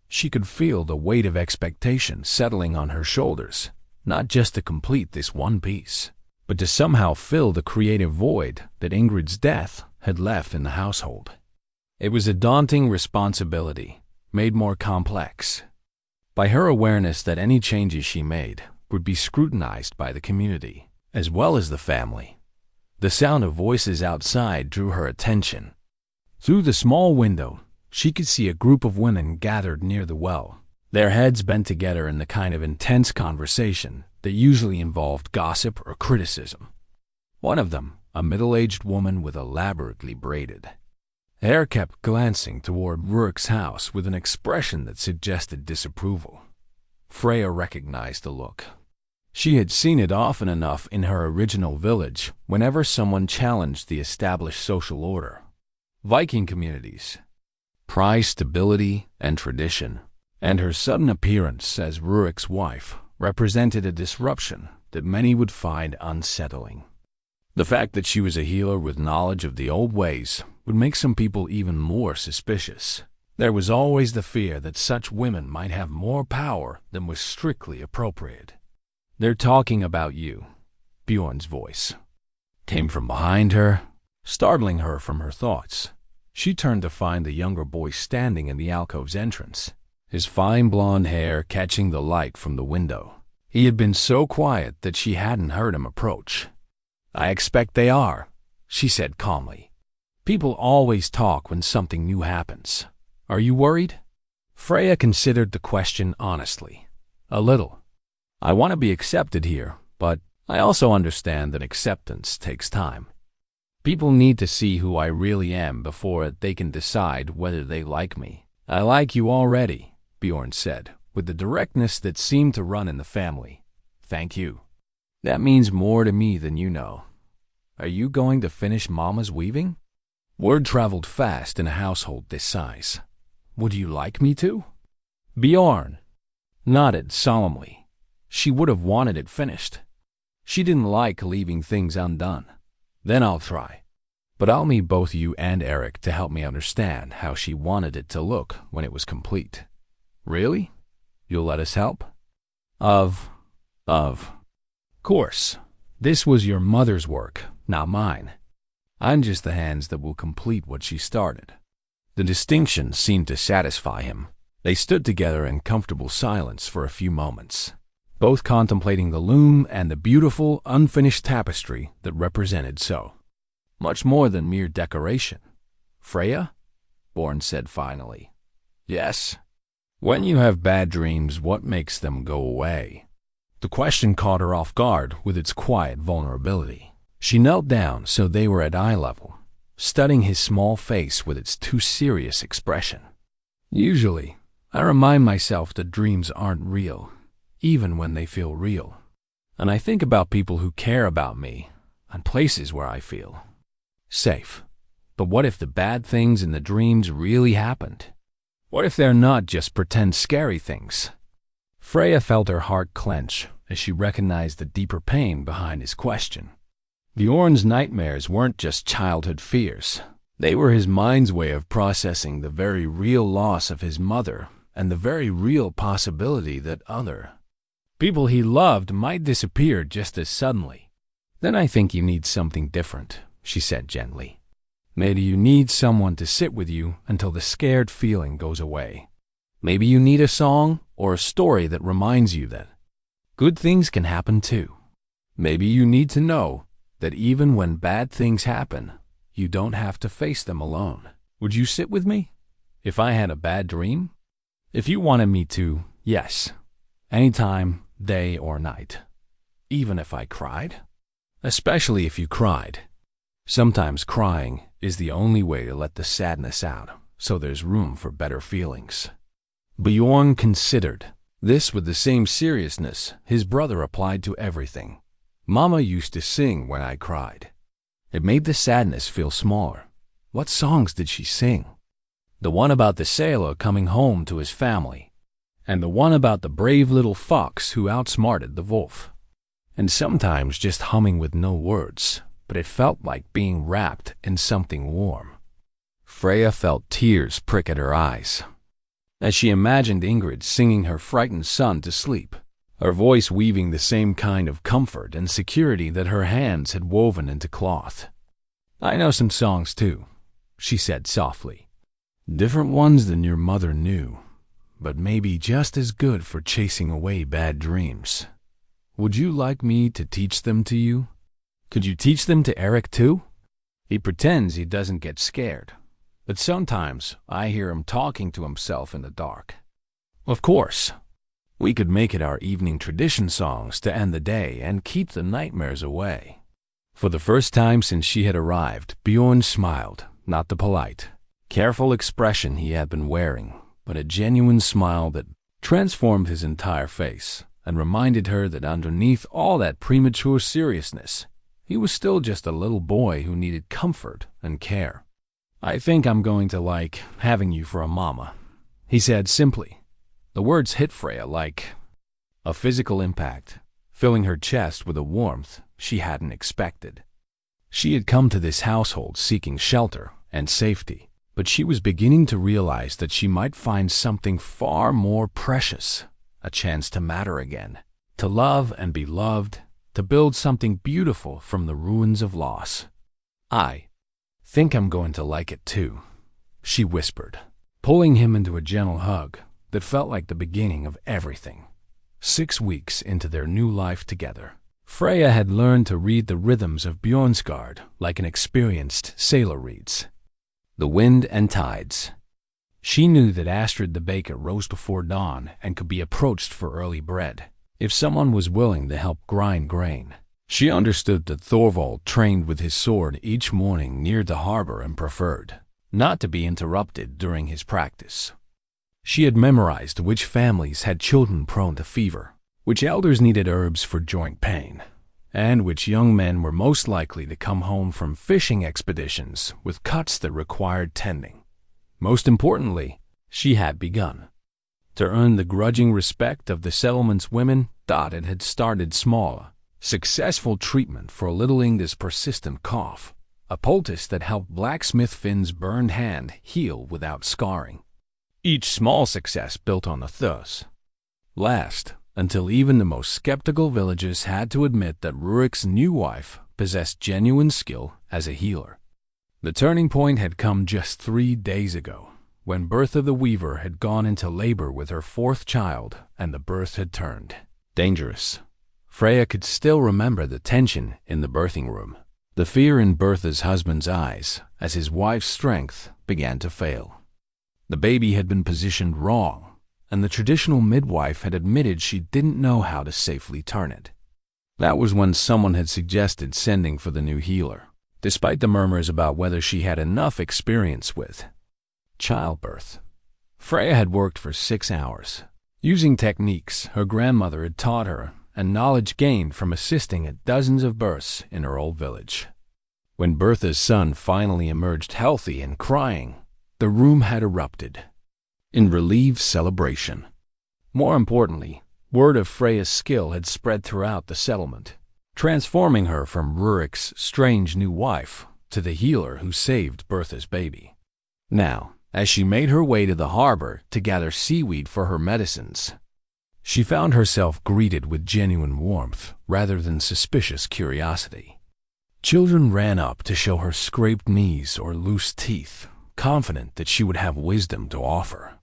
She could feel the weight of expectation settling on her shoulders, not just to complete this one piece, but to somehow fill the creative void that Ingrid's death had left in the household. It was a daunting responsibility, made more complex by her awareness that any changes she made would be scrutinized by the community, as well as the family. The sound of voices outside drew her attention. Through the small window, she could see a group of women gathered near the well, their heads bent together in the kind of intense conversation that usually involved gossip or criticism. One of them, a middle-aged woman with elaborately braided hair, kept glancing toward Rurik's house with an expression that suggested disapproval. Freya recognized the look. She had seen it often enough in her original village whenever someone challenged the established social order. Viking communities prized stability and tradition, and her sudden appearance as Rurik's wife represented a disruption that many would find unsettling. The fact that she was a healer with knowledge of the old ways would make some people even more suspicious. There was always the fear that such women might have more power than was strictly appropriate. They're talking about you, Bjorn's voice came from behind her, startling her from her thoughts. She turned to find the younger boy standing in the alcove's entrance, his fine blonde hair catching the light from the window. He had been so quiet that she hadn't heard him approach. I expect they are, she said calmly. People always talk when something new happens. Are you worried? Freya considered the question honestly. A little. I want to be accepted here, but I also understand that acceptance takes time. People need to see who I really am before they can decide whether they like me. I like you already, Bjorn said, with the directness that seemed to run in the family. Thank you. That means more to me than you know. Are you going to finish Mama's weaving? Word traveled fast in a household this size. Would you like me to? Bjorn, nodded solemnly. She would have wanted it finished. She didn't like leaving things undone. Then I'll try. But I'll need both you and Eric to help me understand how she wanted it to look when it was complete. Really? You'll let us help? Of course. This was your mother's work, not mine. I'm just the hands that will complete what she started. The distinction seemed to satisfy him. They stood together in comfortable silence for a few moments, both contemplating the loom and the beautiful, unfinished tapestry that represented so much more than mere decoration. Freya? Born said finally. Yes. When you have bad dreams, what makes them go away? The question caught her off guard with its quiet vulnerability. She knelt down so they were at eye level, studying his small face with its too serious expression. Usually, I remind myself that dreams aren't real, even when they feel real. And I think about people who care about me and places where I feel safe. But what if the bad things in the dreams really happened? What if they're not just pretend scary things? Freya felt her heart clench as she recognized the deeper pain behind his question. Bjorn's nightmares weren't just childhood fears. They were his mind's way of processing the very real loss of his mother and the very real possibility that other people he loved might disappear just as suddenly. Then I think you need something different, she said gently. Maybe you need someone to sit with you until the scared feeling goes away. Maybe you need a song or a story that reminds you that good things can happen too. Maybe you need to know that even when bad things happen, you don't have to face them alone. Would you sit with me if I had a bad dream? If you wanted me to, yes. Anytime, day or night. Even if I cried? Especially if you cried. Sometimes crying is the only way to let the sadness out, so there's room for better feelings. Bjorn considered. This with the same seriousness his brother applied to everything. Mama used to sing when I cried. It made the sadness feel smaller. What songs did she sing? The one about the sailor coming home to his family, and the one about the brave little fox who outsmarted the wolf. And sometimes just humming with no words, but it felt like being wrapped in something warm. Freya felt tears prick at her eyes as she imagined Ingrid singing her frightened son to sleep, her voice weaving the same kind of comfort and security that her hands had woven into cloth. I know some songs too, she said softly. Different ones than your mother knew, but maybe just as good for chasing away bad dreams. Would you like me to teach them to you? Could you teach them to Eric too? He pretends he doesn't get scared, but sometimes I hear him talking to himself in the dark. Of course, we could make it our evening tradition songs to end the day and keep the nightmares away. For the first time since she had arrived, Bjorn smiled, not the polite, careful expression he had been wearing, but a genuine smile that transformed his entire face and reminded her that underneath all that premature seriousness, he was still just a little boy who needed comfort and care. I think I'm going to like having you for a mama, he said simply. The words hit Freya like a physical impact, filling her chest with a warmth she hadn't expected. She had come to this household seeking shelter and safety, but she was beginning to realize that she might find something far more precious, a chance to matter again, to love and be loved, to build something beautiful from the ruins of loss. I think I'm going to like it too, she whispered, pulling him into a gentle hug that felt like the beginning of everything. 6 weeks into their new life together, Freya had learned to read the rhythms of Bjornsgard like an experienced sailor reads the wind and tides. She knew that Astrid the baker rose before dawn and could be approached for early bread if someone was willing to help grind grain. She understood that Thorvald trained with his sword each morning near the harbor and preferred not to be interrupted during his practice. She had memorized which families had children prone to fever, which elders needed herbs for joint pain, and which young men were most likely to come home from fishing expeditions with cuts that required tending. Most importantly, she had begun. To earn the grudging respect of the settlement's women, it had started small. Successful treatment for little Inga's persistent cough, a poultice that helped blacksmith Finn's burned hand heal without scarring. Each small success built on the thirst. Last, until even the most skeptical villagers had to admit that Rurik's new wife possessed genuine skill as a healer. The turning point had come just 3 days ago, when Bertha the Weaver had gone into labor with her 4th child and the birth had turned dangerous. Freya could still remember the tension in the birthing room, the fear in Bertha's husband's eyes as his wife's strength began to fail. The baby had been positioned wrong, and the traditional midwife had admitted she didn't know how to safely turn it. That was when someone had suggested sending for the new healer, despite the murmurs about whether she had enough experience with childbirth. Freya had worked for 6 hours, using techniques her grandmother had taught her and knowledge gained from assisting at dozens of births in her old village. When Bertha's son finally emerged healthy and crying, the room had erupted in relieved celebration. More importantly, word of Freya's skill had spread throughout the settlement, transforming her from Rurik's strange new wife to the healer who saved Bertha's baby. Now, as she made her way to the harbor to gather seaweed for her medicines, she found herself greeted with genuine warmth rather than suspicious curiosity. Children ran up to show her scraped knees or loose teeth, confident that she would have wisdom to offer.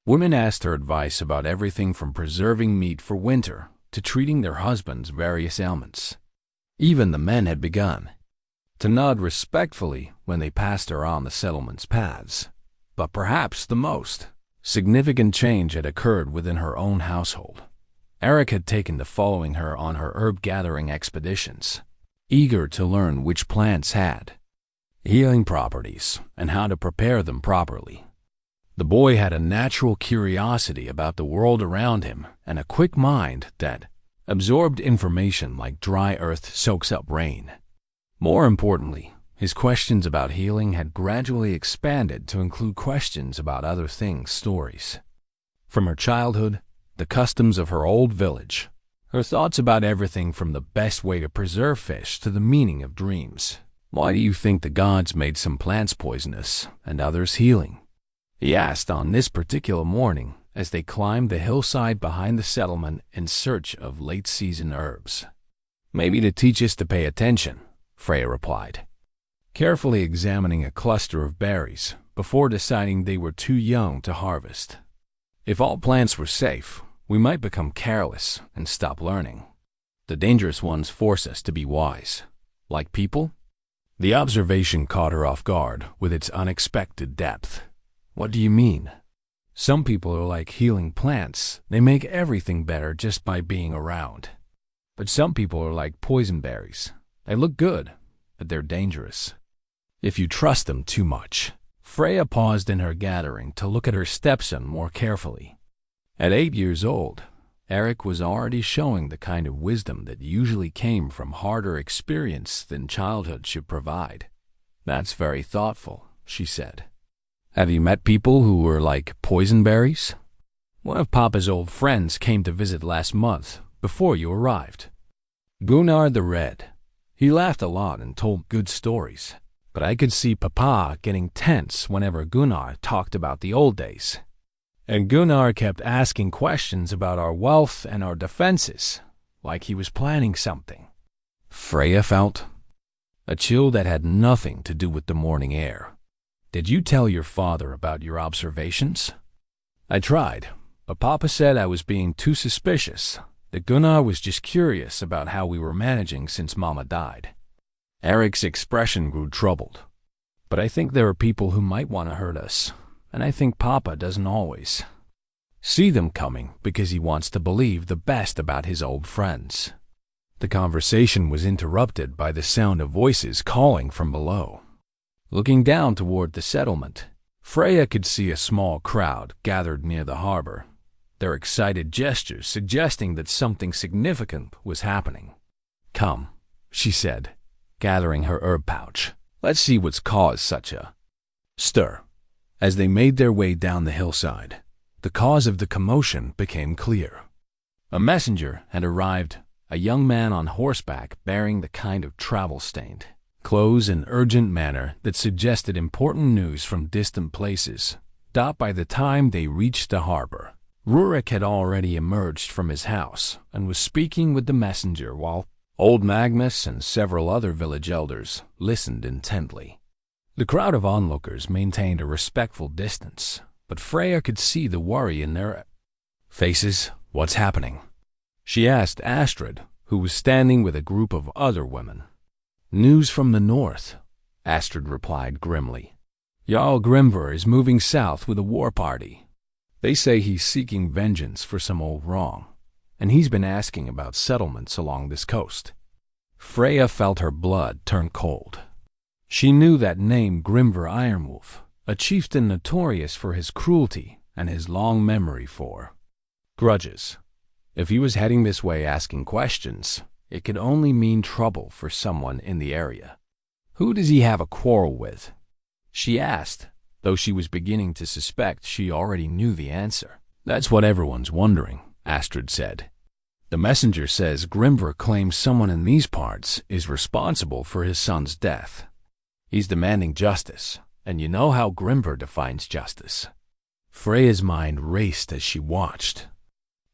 Women asked her advice about everything from preserving meat for winter to treating their husbands' various ailments. Even the men had begun to nod respectfully when they passed her on the settlement's paths. But perhaps the most significant change had occurred within her own household. Eric had taken to following her on her herb-gathering expeditions, eager to learn which plants had healing properties and how to prepare them properly. The boy had a natural curiosity about the world around him and a quick mind that absorbed information like dry earth soaks up rain. More importantly, his questions about healing had gradually expanded to include questions about other things, stories from her childhood, the customs of her old village, her thoughts about everything from the best way to preserve fish to the meaning of dreams. Why do you think the gods made some plants poisonous and others healing? He asked on this particular morning as they climbed the hillside behind the settlement in search of late-season herbs. Maybe to teach us to pay attention, Freya replied, carefully examining a cluster of berries before deciding they were too young to harvest. If all plants were safe, we might become careless and stop learning. The dangerous ones force us to be wise. Like people? The observation caught her off guard with its unexpected depth. What do you mean? Some people are like healing plants. They make everything better just by being around. But some people are like poison berries. They look good, but they're dangerous if you trust them too much. Freya paused in her gathering to look at her stepson more carefully. At 8 years old, Eric was already showing the kind of wisdom that usually came from harder experience than childhood should provide. That's very thoughtful, she said. Have you met people who were like poison berries? One of Papa's old friends came to visit last month, before you arrived. Gunnar the Red. He laughed a lot and told good stories, but I could see Papa getting tense whenever Gunnar talked about the old days. And Gunnar kept asking questions about our wealth and our defenses, like he was planning something. Freya felt a chill that had nothing to do with the morning air. Did you tell your father about your observations? I tried, but Papa said I was being too suspicious, that Gunnar was just curious about how we were managing since Mama died. Eric's expression grew troubled. But I think there are people who might want to hurt us, and I think Papa doesn't always see them coming because he wants to believe the best about his old friends. The conversation was interrupted by the sound of voices calling from below. Looking down toward the settlement, Freya could see a small crowd gathered near the harbor, their excited gestures suggesting that something significant was happening. Come, she said, gathering her herb pouch. Let's see what's caused such a stir. As they made their way down the hillside, the cause of the commotion became clear. A messenger had arrived, a young man on horseback bearing the kind of travel-stained clothes in urgent manner that suggested important news from distant places. By the time they reached the harbor, Rurik had already emerged from his house and was speaking with the messenger while old Magnus and several other village elders listened intently. The crowd of onlookers maintained a respectful distance, but Freya could see the worry in their faces. "What's happening?" she asked Astrid, who was standing with a group of other women. "News from the north," Astrid replied grimly. "Jarl Grimver is moving south with a war party. They say he's seeking vengeance for some old wrong, and he's been asking about settlements along this coast." Freya felt her blood turn cold. She knew that name, Grimver Ironwolf, a chieftain notorious for his cruelty and his long memory for grudges. If he was heading this way asking questions, it could only mean trouble for someone in the area. "Who does he have a quarrel with?" she asked, though she was beginning to suspect she already knew the answer. "That's what everyone's wondering," Astrid said. "The messenger says Grimver claims someone in these parts is responsible for his son's death. He's demanding justice, and you know how Grimver defines justice." Freya's mind raced as she watched.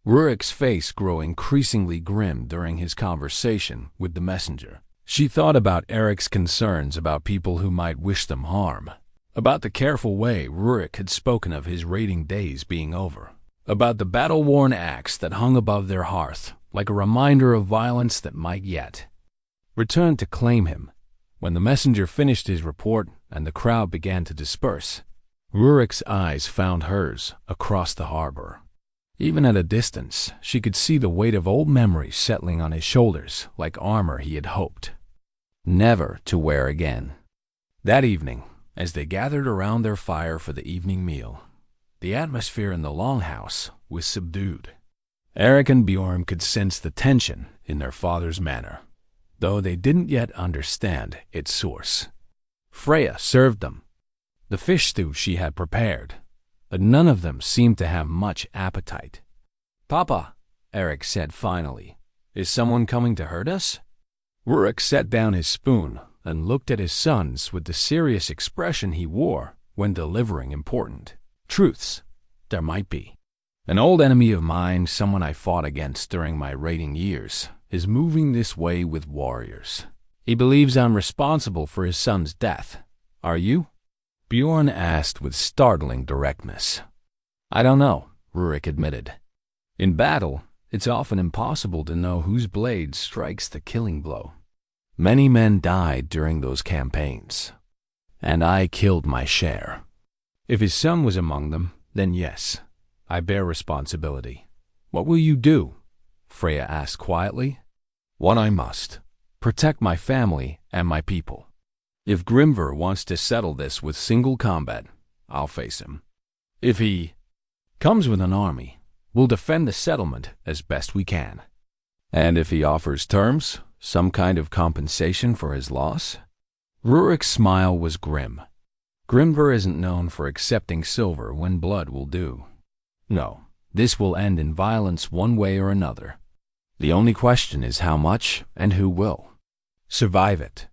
Rurik's face grew increasingly grim during his conversation with the messenger. She thought about Eric's concerns about people who might wish them harm, about the careful way Rurik had spoken of his raiding days being over, about the battle-worn axe that hung above their hearth like a reminder of violence that might yet return to claim him. When the messenger finished his report and the crowd began to disperse, Rurik's eyes found hers across the harbor. Even at a distance, she could see the weight of old memories settling on his shoulders like armor he had hoped never to wear again. That evening, as they gathered around their fire for the evening meal, the atmosphere in the longhouse was subdued. Eric and Bjorn could sense the tension in their father's manner, though they didn't yet understand its source. Freya served them the fish stew she had prepared, but none of them seemed to have much appetite. "Papa," Eric said finally, "is someone coming to hurt us?" Rurik set down his spoon and looked at his sons with the serious expression he wore when delivering important truths. "There might be. An old enemy of mine, someone I fought against during my raiding years, is moving this way with warriors. He believes I'm responsible for his son's death. Are you?" Bjorn asked with startling directness. "I don't know," Rurik admitted. "In battle, it's often impossible to know whose blade strikes the killing blow. Many men died during those campaigns, and I killed my share. If his son was among them, then yes, I bear responsibility." "What will you do?" Freya asked quietly. "What I must. Protect my family and my people. If Grimver wants to settle this with single combat, I'll face him. If he comes with an army, we'll defend the settlement as best we can. And if he offers terms, some kind of compensation for his loss?" Rurik's smile was grim. "Grimver isn't known for accepting silver when blood will do. No, this will end in violence one way or another. The only question is how much and who will survive it."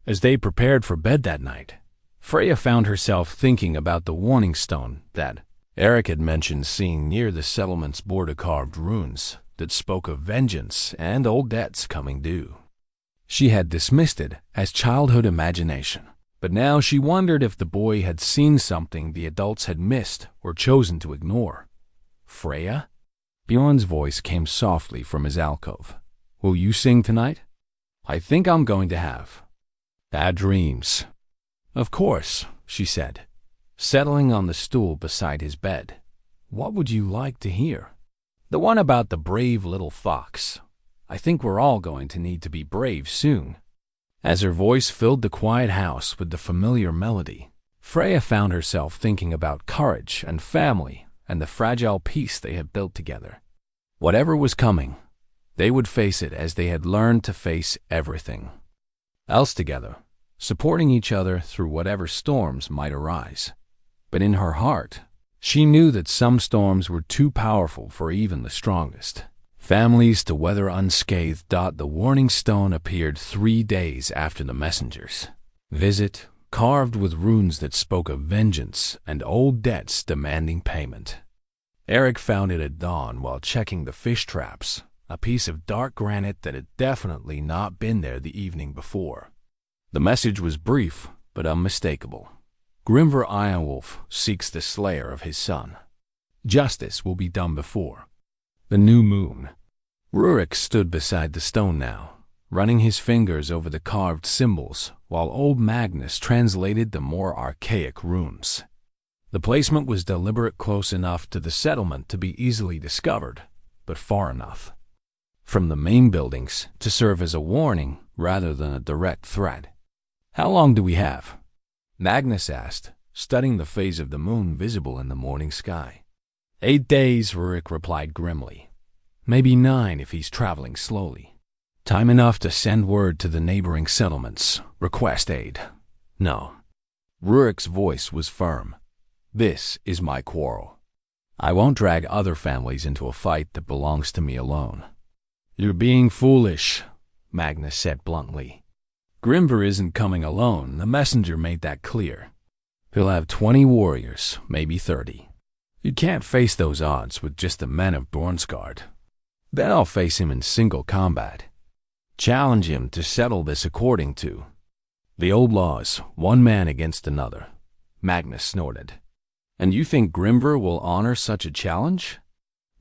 As they prepared for bed that night, Freya found herself thinking about the warning stone that Eric had mentioned seeing near the settlement's border-carved runes that spoke of vengeance and old debts coming due. She had dismissed it as childhood imagination, but now she wondered if the boy had seen something the adults had missed or chosen to ignore. "Freya?" Bjorn's voice came softly from his alcove. "Will you sing tonight? I think I'm going to have bad dreams." "Of course," she said, settling on the stool beside his bed. "What would you like to hear?" "The one about the brave little fox. I think we're all going to need to be brave soon." As her voice filled the quiet house with the familiar melody, Freya found herself thinking about courage and family and the fragile peace they had built together. Whatever was coming, they would face it as they had learned to face everything else together, supporting each other through whatever storms might arise. But in her heart, She knew that some storms were too powerful for even the strongest families to weather unscathed. The warning stone appeared 3 days after the messenger's visit, carved with runes that spoke of vengeance and old debts demanding payment. Eric found it at dawn while checking the fish traps, a piece of dark granite that had definitely not been there the evening before. The message was brief but unmistakable. Grimver Ironwolf seeks the slayer of his son. Justice will be done before the new moon. Rurik stood beside the stone now, running his fingers over the carved symbols while old Magnus translated the more archaic runes. The placement was deliberate, close enough to the settlement to be easily discovered, but far enough from the main buildings to serve as a warning rather than a direct threat. "How long do we have?" Magnus asked, studying the phase of the moon visible in the morning sky. 8 days, Rurik replied grimly. "Maybe 9 if he's traveling slowly. Time enough to send word to the neighboring settlements, request aid." "No." Rurik's voice was firm. "This is my quarrel. I won't drag other families into a fight that belongs to me alone." "You're being foolish," Magnus said bluntly. "Grimver isn't coming alone. The messenger made that clear. He'll have 20 warriors, maybe 30. You can't face those odds with just the men of Dornsgard. Then I'll face him in single combat. Challenge him to settle this according to the old laws, one man against another." Magnus snorted. "And you think Grimver will honor such a challenge?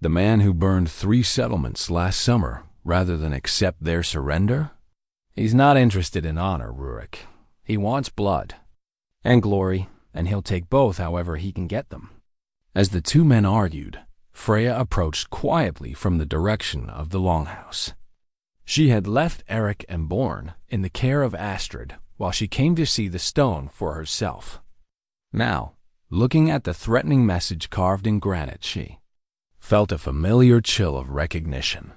The man who burned 3 settlements last summer rather than accept their surrender? He's not interested in honor, Rurik. He wants blood and glory, and he'll take both however he can get them." As the 2 men argued, Freya approached quietly from the direction of the longhouse. She had left Eric and Born in the care of Astrid while she came to see the stone for herself. Now, looking at the threatening message carved in granite, she felt a familiar chill of recognition.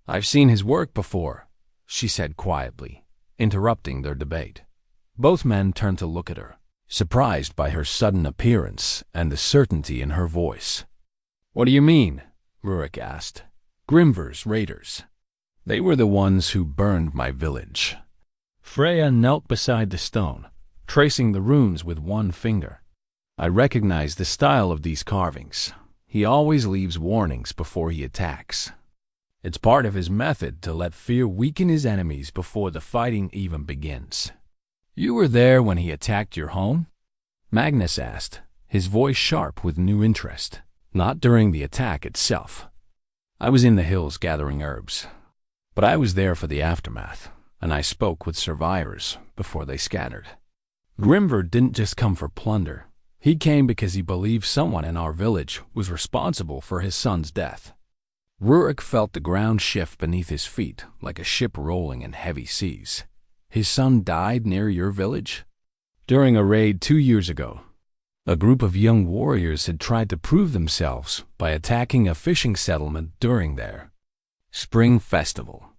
"I've seen his work before," she said quietly, interrupting their debate. Both men turned to look at her, surprised by her sudden appearance and the certainty in her voice. "What do you mean?" Rurik asked. "Grimver's raiders. They were the ones who burned my village." Freya knelt beside the stone, tracing the runes with one finger. "I recognize the style of these carvings. He always leaves warnings before he attacks. It's part of his method to let fear weaken his enemies before the fighting even begins." "You were there when he attacked your home?" Magnus asked, his voice sharp with new interest. "Not during the attack itself. I was in the hills gathering herbs. But I was there for the aftermath, and I spoke with survivors before they scattered. Grimver didn't just come for plunder. He came because he believed someone in our village was responsible for his son's death." Rurik felt the ground shift beneath his feet like a ship rolling in heavy seas. "His son died near your village?" "During a raid 2 years ago. A group of young warriors had tried to prove themselves by attacking a fishing settlement during their spring festival.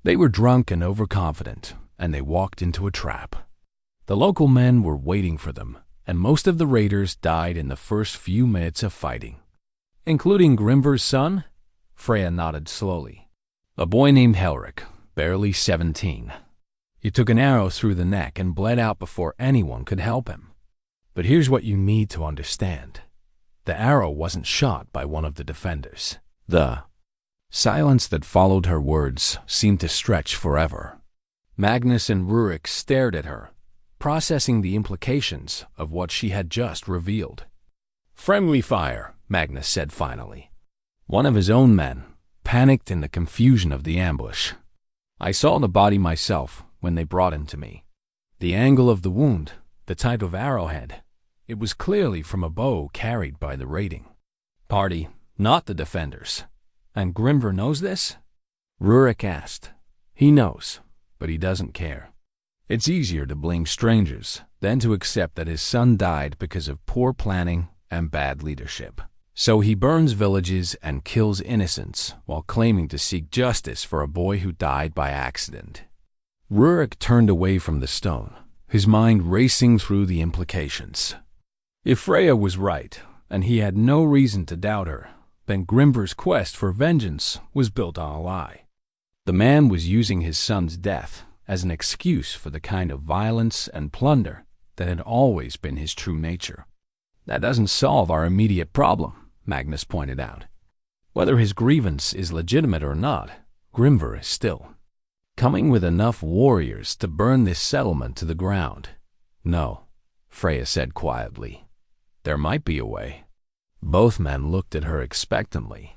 They were drunk and overconfident, and they walked into a trap. The local men were waiting for them, and most of the raiders died in the first few minutes of fighting." "Including Grimver's son?" Freya nodded slowly. "A boy named Helric, barely 17. He took an arrow through the neck and bled out before anyone could help him. But here's what you need to understand. The arrow wasn't shot by one of the defenders." The silence that followed her words seemed to stretch forever. Magnus and Rurik stared at her, processing the implications of what she had just revealed. "Friendly fire," Magnus said finally. "One of his own men, panicked in the confusion of the ambush. I saw the body myself when they brought him to me. The angle of the wound, the type of arrowhead, it was clearly from a bow carried by the raiding party, not the defenders. And Grimver knows this?" Rurik asked. "He knows, but he doesn't care. It's easier to blame strangers than to accept that his son died because of poor planning and bad leadership. So he burns villages and kills innocents while claiming to seek justice for a boy who died by accident." Rurik turned away from the stone, his mind racing through the implications. If Freya was right, and he had no reason to doubt her, then Grimvir's quest for vengeance was built on a lie. The man was using his son's death as an excuse for the kind of violence and plunder that had always been his true nature. That doesn't solve our immediate problem, Magnus pointed out. Whether his grievance is legitimate or not, Grimvir is still coming with enough warriors to burn this settlement to the ground. No, Freya said quietly. There might be a way. Both men looked at her expectantly.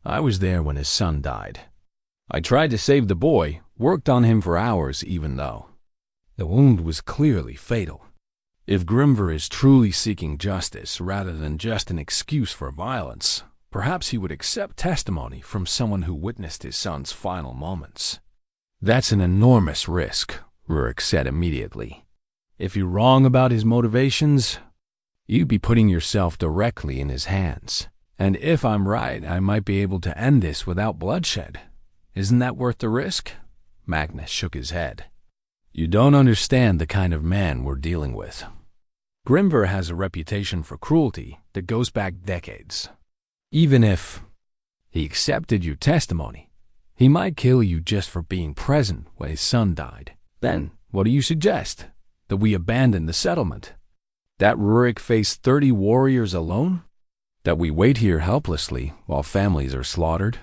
I was there when his son died. I tried to save the boy, worked on him for hours even though the wound was clearly fatal. If Grimvir is truly seeking justice rather than just an excuse for violence, perhaps he would accept testimony from someone who witnessed his son's final moments. That's an enormous risk, Rurik said immediately. If you're wrong about his motivations, you'd be putting yourself directly in his hands. And if I'm right, I might be able to end this without bloodshed. Isn't that worth the risk? Magnus shook his head. You don't understand the kind of man we're dealing with. Grimvir has a reputation for cruelty that goes back decades. Even if he accepted your testimony, he might kill you just for being present when his son died. Then, what do you suggest? That we abandon the settlement? That Rurik face 30 warriors alone? That we wait here helplessly while families are slaughtered?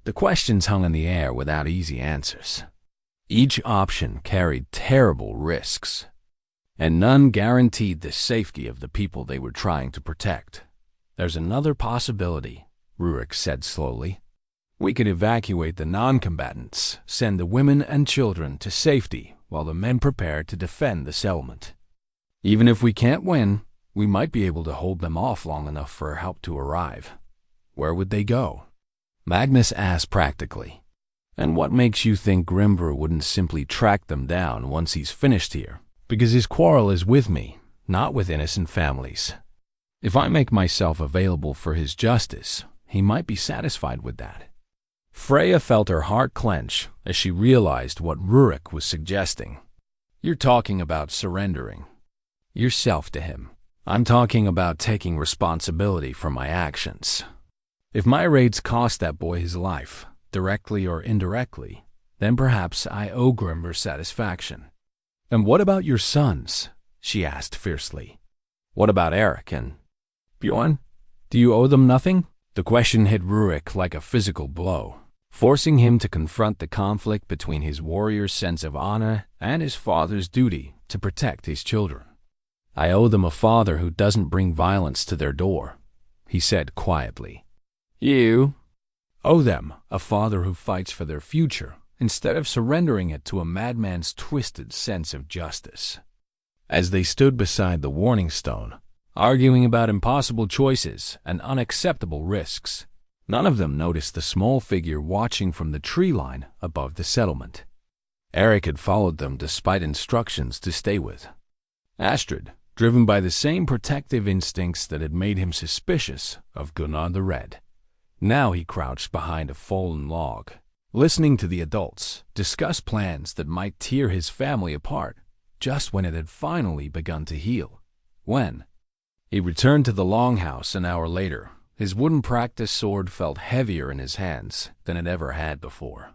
The questions hung in the air without easy answers. Each option carried terrible risks, and none guaranteed the safety of the people they were trying to protect. There's another possibility, Rurik said slowly. We could evacuate the non-combatants, send the women and children to safety while the men prepare to defend the settlement. Even if we can't win, we might be able to hold them off long enough for help to arrive. Where would they go? Magnus asked practically. And what makes you think Grimvir wouldn't simply track them down once he's finished here? Because his quarrel is with me, not with innocent families. If I make myself available for his justice, he might be satisfied with that. Freya felt her heart clench as she realized what Rurik was suggesting. You're talking about surrendering yourself to him. I'm talking about taking responsibility for my actions. If my raids cost that boy his life, directly or indirectly, then perhaps I owe Grimvir satisfaction. And what about your sons? She asked fiercely. What about Eric and Bjorn? Do you owe them nothing? The question hit Rurik like a physical blow, forcing him to confront the conflict between his warrior's sense of honor and his father's duty to protect his children. I owe them a father who doesn't bring violence to their door, he said quietly. You owe them a father who fights for their future instead of surrendering it to a madman's twisted sense of justice. As they stood beside the warning stone, arguing about impossible choices and unacceptable risks, none of them noticed the small figure watching from the tree line above the settlement. Eric had followed them despite instructions to stay with. Astrid, driven by the same protective instincts that had made him suspicious of Gunnar the Red. Now he crouched behind a fallen log, listening to the adults discuss plans that might tear his family apart just when it had finally begun to heal. When he returned to the longhouse an hour later, his wooden practice sword felt heavier in his hands than it ever had before.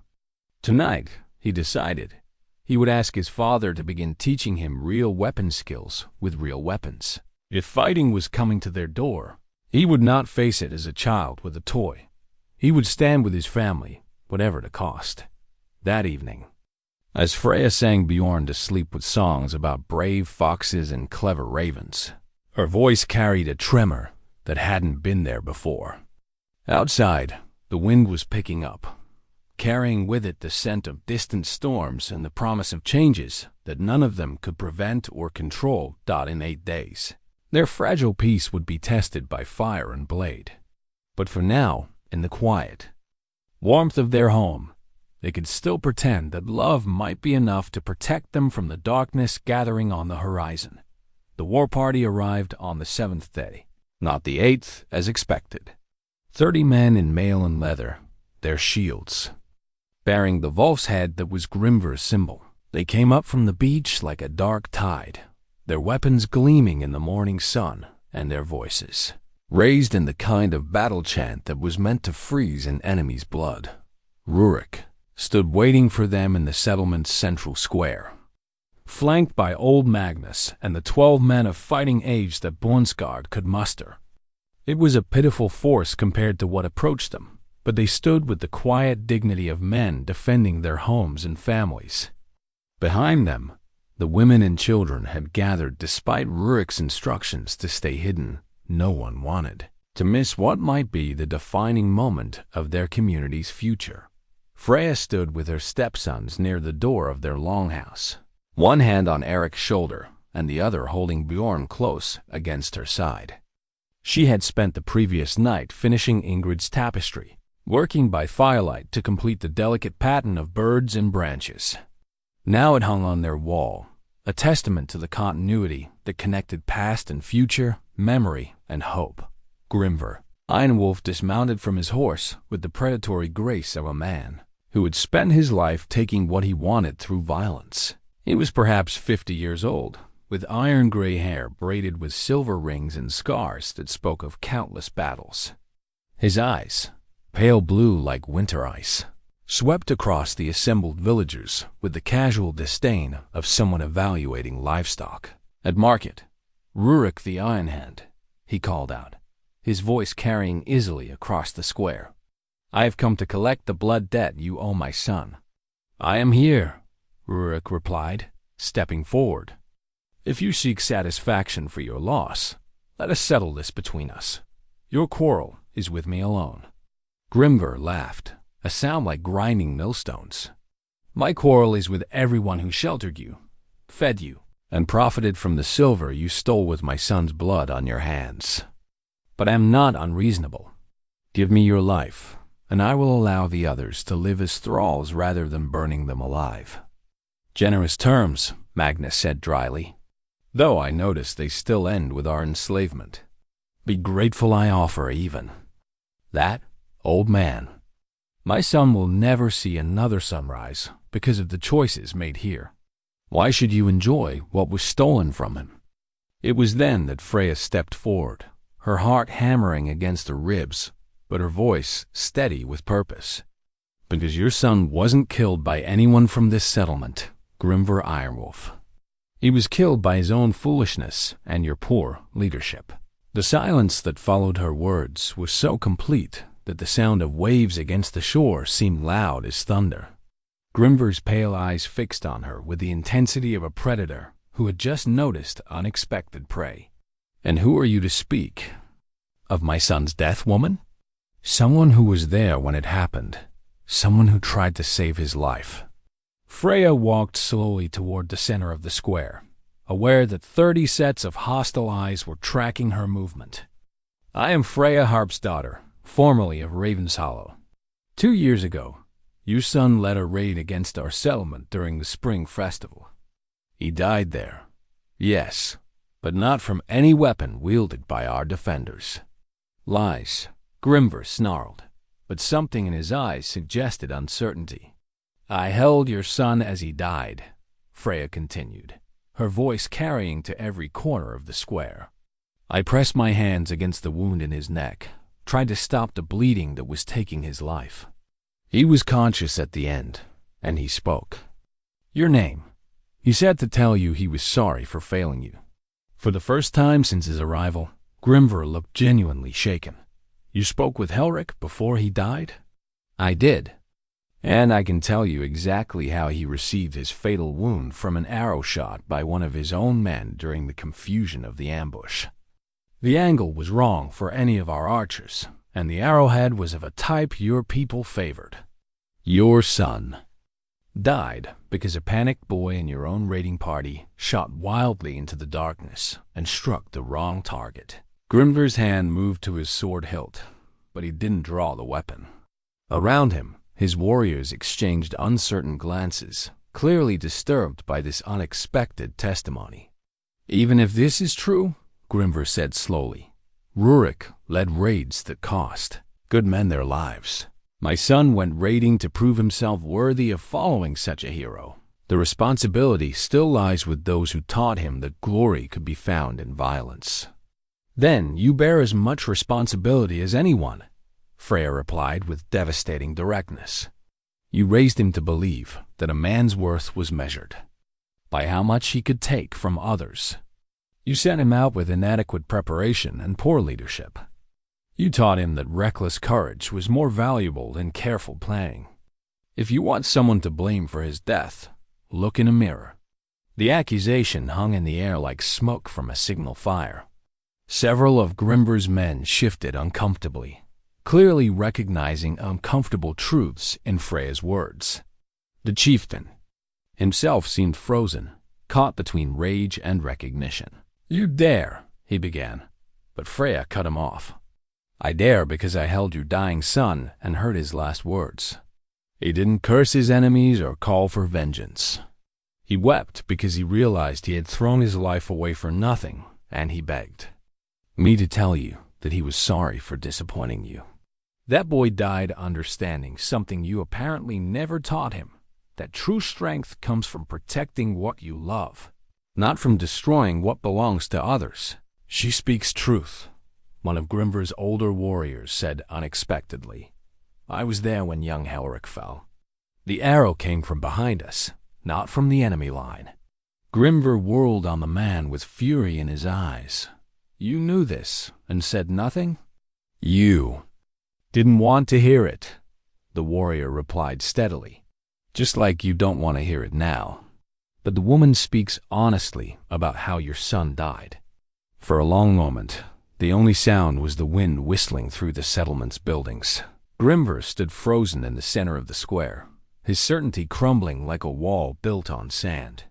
Tonight, he decided, he would ask his father to begin teaching him real weapon skills with real weapons. If fighting was coming to their door, he would not face it as a child with a toy. He would stand with his family, whatever the cost. That evening, as Freya sang Bjorn to sleep with songs about brave foxes and clever ravens, her voice carried a tremor that hadn't been there before. Outside, the wind was picking up, carrying with it the scent of distant storms and the promise of changes that none of them could prevent or control. In 8 days, their fragile peace would be tested by fire and blade. But for now, in the quiet warmth of their home, they could still pretend that love might be enough to protect them from the darkness gathering on the horizon. The war party arrived on the 7th day, not the 8th as expected. 30 men in mail and leather, their shields bearing the wolf's head that was Grimvir's symbol. They came up from the beach like a dark tide, their weapons gleaming in the morning sun, and their voices raised in the kind of battle chant that was meant to freeze an enemy's blood. Rurik stood waiting for them in the settlement's central square, flanked by old Magnus and the 12 men of fighting age that Bornsgard could muster. It was a pitiful force compared to what approached them, but they stood with the quiet dignity of men defending their homes and families. Behind them, the women and children had gathered despite Rurik's instructions to stay hidden. No one wanted to miss what might be the defining moment of their community's future. Freya stood with her stepsons near the door of their longhouse, one hand on Eric's shoulder and the other holding Bjorn close against her side. She had spent the previous night finishing Ingrid's tapestry, working by firelight to complete the delicate pattern of birds and branches. Now it hung on their wall, a testament to the continuity that connected past and future, memory and hope. Grimver Ironwolf dismounted from his horse with the predatory grace of a man who had spent his life taking what he wanted through violence. He was perhaps 50 years old, with iron-gray hair braided with silver rings and scars that spoke of countless battles. His eyes, pale blue like winter ice, swept across the assembled villagers with the casual disdain of someone evaluating livestock. At market, Rurik the Ironhand, he called out, his voice carrying easily across the square. I have come to collect the blood debt you owe my son. I am here, Rurik replied, stepping forward. If you seek satisfaction for your loss, let us settle this between us. Your quarrel is with me alone. Grimver laughed, a sound like grinding millstones. My quarrel is with everyone who sheltered you, fed you, and profited from the silver you stole with my son's blood on your hands. But I am not unreasonable. Give me your life, and I will allow the others to live as thralls rather than burning them alive. Generous terms, Magnus said dryly, though I notice they still end with our enslavement. Be grateful I offer even. That, old man, my son will never see another sunrise because of the choices made here. Why should you enjoy what was stolen from him? It was then that Freya stepped forward, her heart hammering against her ribs, but her voice steady with purpose. Because your son wasn't killed by anyone from this settlement, Grimver Ironwolf. He was killed by his own foolishness and your poor leadership. The silence that followed her words was so complete that the sound of waves against the shore seemed loud as thunder. Grimver's pale eyes fixed on her with the intensity of a predator who had just noticed unexpected prey. And who are you to speak? Of my son's death, woman? Someone who was there when it happened. Someone who tried to save his life. Freya walked slowly toward the center of the square, aware that 30 sets of hostile eyes were tracking her movement. I am Freya Harp's daughter, formerly of Ravenshollow. 2 years ago, your son led a raid against our settlement during the spring festival. He died there, yes, but not from any weapon wielded by our defenders. Lies, Grimver snarled, but something in his eyes suggested uncertainty. I held your son as he died, Freya continued, her voice carrying to every corner of the square. I pressed my hands against the wound in his neck, tried to stop the bleeding that was taking his life. He was conscious at the end, and he spoke. Your name. He said to tell you he was sorry for failing you. For the first time since his arrival, Grimver looked genuinely shaken. You spoke with Helric before he died? I did. And I can tell you exactly how he received his fatal wound from an arrow shot by one of his own men during the confusion of the ambush. The angle was wrong for any of our archers, and the arrowhead was of a type your people favored. Your son died because a panicked boy in your own raiding party shot wildly into the darkness and struck the wrong target. Grimver's hand moved to his sword hilt, but he didn't draw the weapon. Around him, his warriors exchanged uncertain glances, clearly disturbed by this unexpected testimony. Even if this is true, Grimver said slowly, Rurik led raids that cost good men their lives. My son went raiding to prove himself worthy of following such a hero. The responsibility still lies with those who taught him that glory could be found in violence. Then you bear as much responsibility as anyone, Freya replied with devastating directness. You raised him to believe that a man's worth was measured by how much he could take from others. You sent him out with inadequate preparation and poor leadership. You taught him that reckless courage was more valuable than careful planning. If you want someone to blame for his death, look in a mirror. The accusation hung in the air like smoke from a signal fire. Several of Grimber's men shifted uncomfortably, clearly recognizing uncomfortable truths in Freya's words. The chieftain himself seemed frozen, caught between rage and recognition. "You dare," he began, but Freya cut him off. "I dare because I held your dying son and heard his last words. He didn't curse his enemies or call for vengeance. He wept because he realized he had thrown his life away for nothing, and he begged me to tell you that he was sorry for disappointing you. That boy died understanding something you apparently never taught him, that true strength comes from protecting what you love, not from destroying what belongs to others." "She speaks truth," one of Grimber's older warriors said unexpectedly. "I was there when young Helric fell. The arrow came from behind us, not from the enemy line." Grimber whirled on the man with fury in his eyes. "You knew this and said nothing?" "You didn't want to hear it," the warrior replied steadily. "Just like you don't want to hear it now. But the woman speaks honestly about how your son died." For a long moment, the only sound was the wind whistling through the settlement's buildings. Grimber stood frozen in the center of the square, his certainty crumbling like a wall built on sand.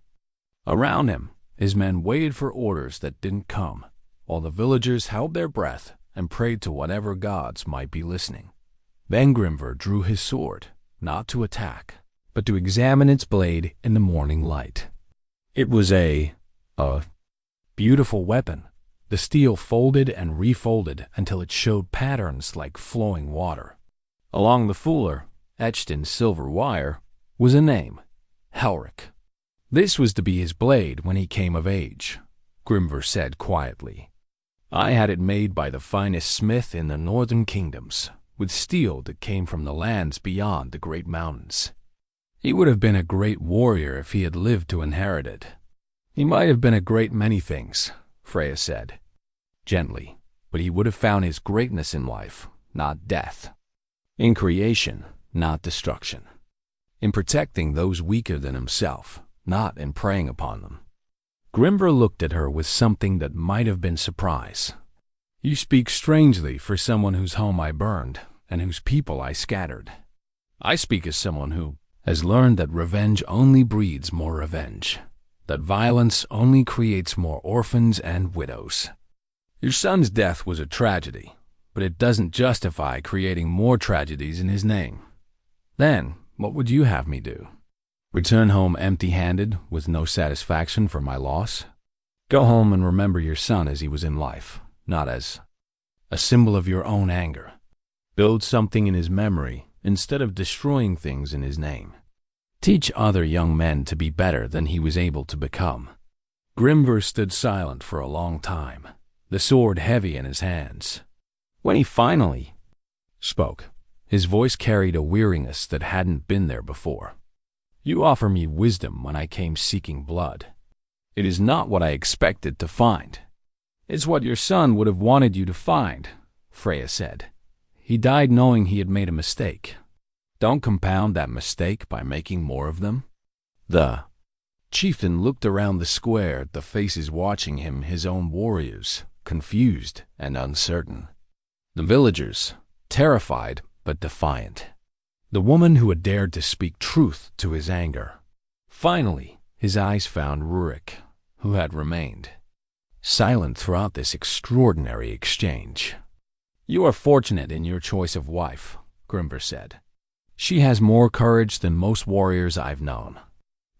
Around him, his men waited for orders that didn't come, while the villagers held their breath and prayed to whatever gods might be listening. Then Grimber drew his sword, not to attack, but to examine its blade in the morning light. It was a beautiful weapon. The steel folded and refolded until it showed patterns like flowing water. Along the fuller, etched in silver wire, was a name, Helric. This was to be his blade when he came of age, Grimber said quietly. "I had it made by the finest smith in the northern kingdoms, with steel that came from the lands beyond the great mountains. He would have been a great warrior if he had lived to inherit it." "He might have been a great many things," Freya said, gently, "but he would have found his greatness in life, not death. In creation, not destruction. In protecting those weaker than himself, not in preying upon them." Grimber looked at her with something that might have been surprise. "You speak strangely for someone whose home I burned and whose people I scattered. I speak as someone who has learned that revenge only breeds more revenge, that violence only creates more orphans and widows. Your son's death was a tragedy, but it doesn't justify creating more tragedies in his name. Then, what would you have me do? Return home empty-handed with no satisfaction for my loss? Go home and remember your son as he was in life, not as a symbol of your own anger. Build something in his memory instead of destroying things in his name. Teach other young men to be better than he was able to become." Grimber stood silent for a long time, the sword heavy in his hands. When he finally spoke, his voice carried a weariness that hadn't been there before. "You offer me wisdom when I came seeking blood. It is not what I expected to find." "It's what your son would have wanted you to find," Freya said. "He died knowing he had made a mistake. Don't compound that mistake by making more of them." The chieftain looked around the square at the faces watching him, his own warriors, confused and uncertain. The villagers, terrified but defiant. The woman who had dared to speak truth to his anger. Finally, his eyes found Rurik, who had remained silent throughout this extraordinary exchange. "You are fortunate in your choice of wife," Grimber said. "She has more courage than most warriors I've known."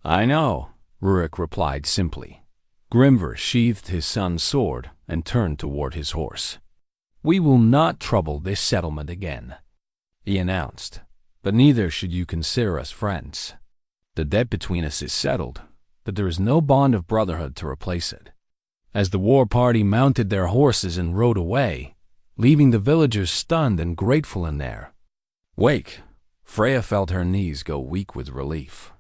"I know," Rurik replied simply. Grimber sheathed his son's sword and turned toward his horse. "We will not trouble this settlement again," he announced, "but neither should you consider us friends. The debt between us is settled, but there is no bond of brotherhood to replace it. as the war party mounted their horses and rode away, leaving the villagers stunned and grateful in their wake. Freya felt her knees go weak with relief.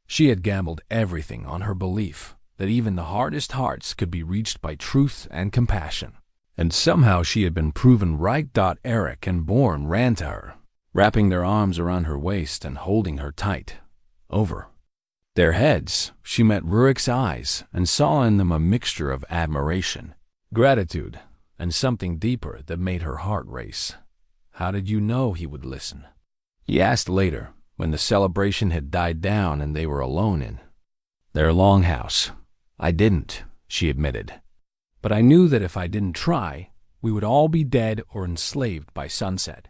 She had gambled everything on her belief that even the hardest hearts could be reached by truth and compassion. And somehow she had been proven right. Eric and Born ran to her, wrapping their arms around her waist and holding her tight. Over their heads, she met Rurik's eyes and saw in them a mixture of admiration, gratitude, and something deeper that made her heart race. "How did you know he would listen?" he asked later, when the celebration had died down and they were alone in their longhouse. "I didn't," she admitted. "But I knew that if I didn't try, we would all be dead or enslaved by sunset."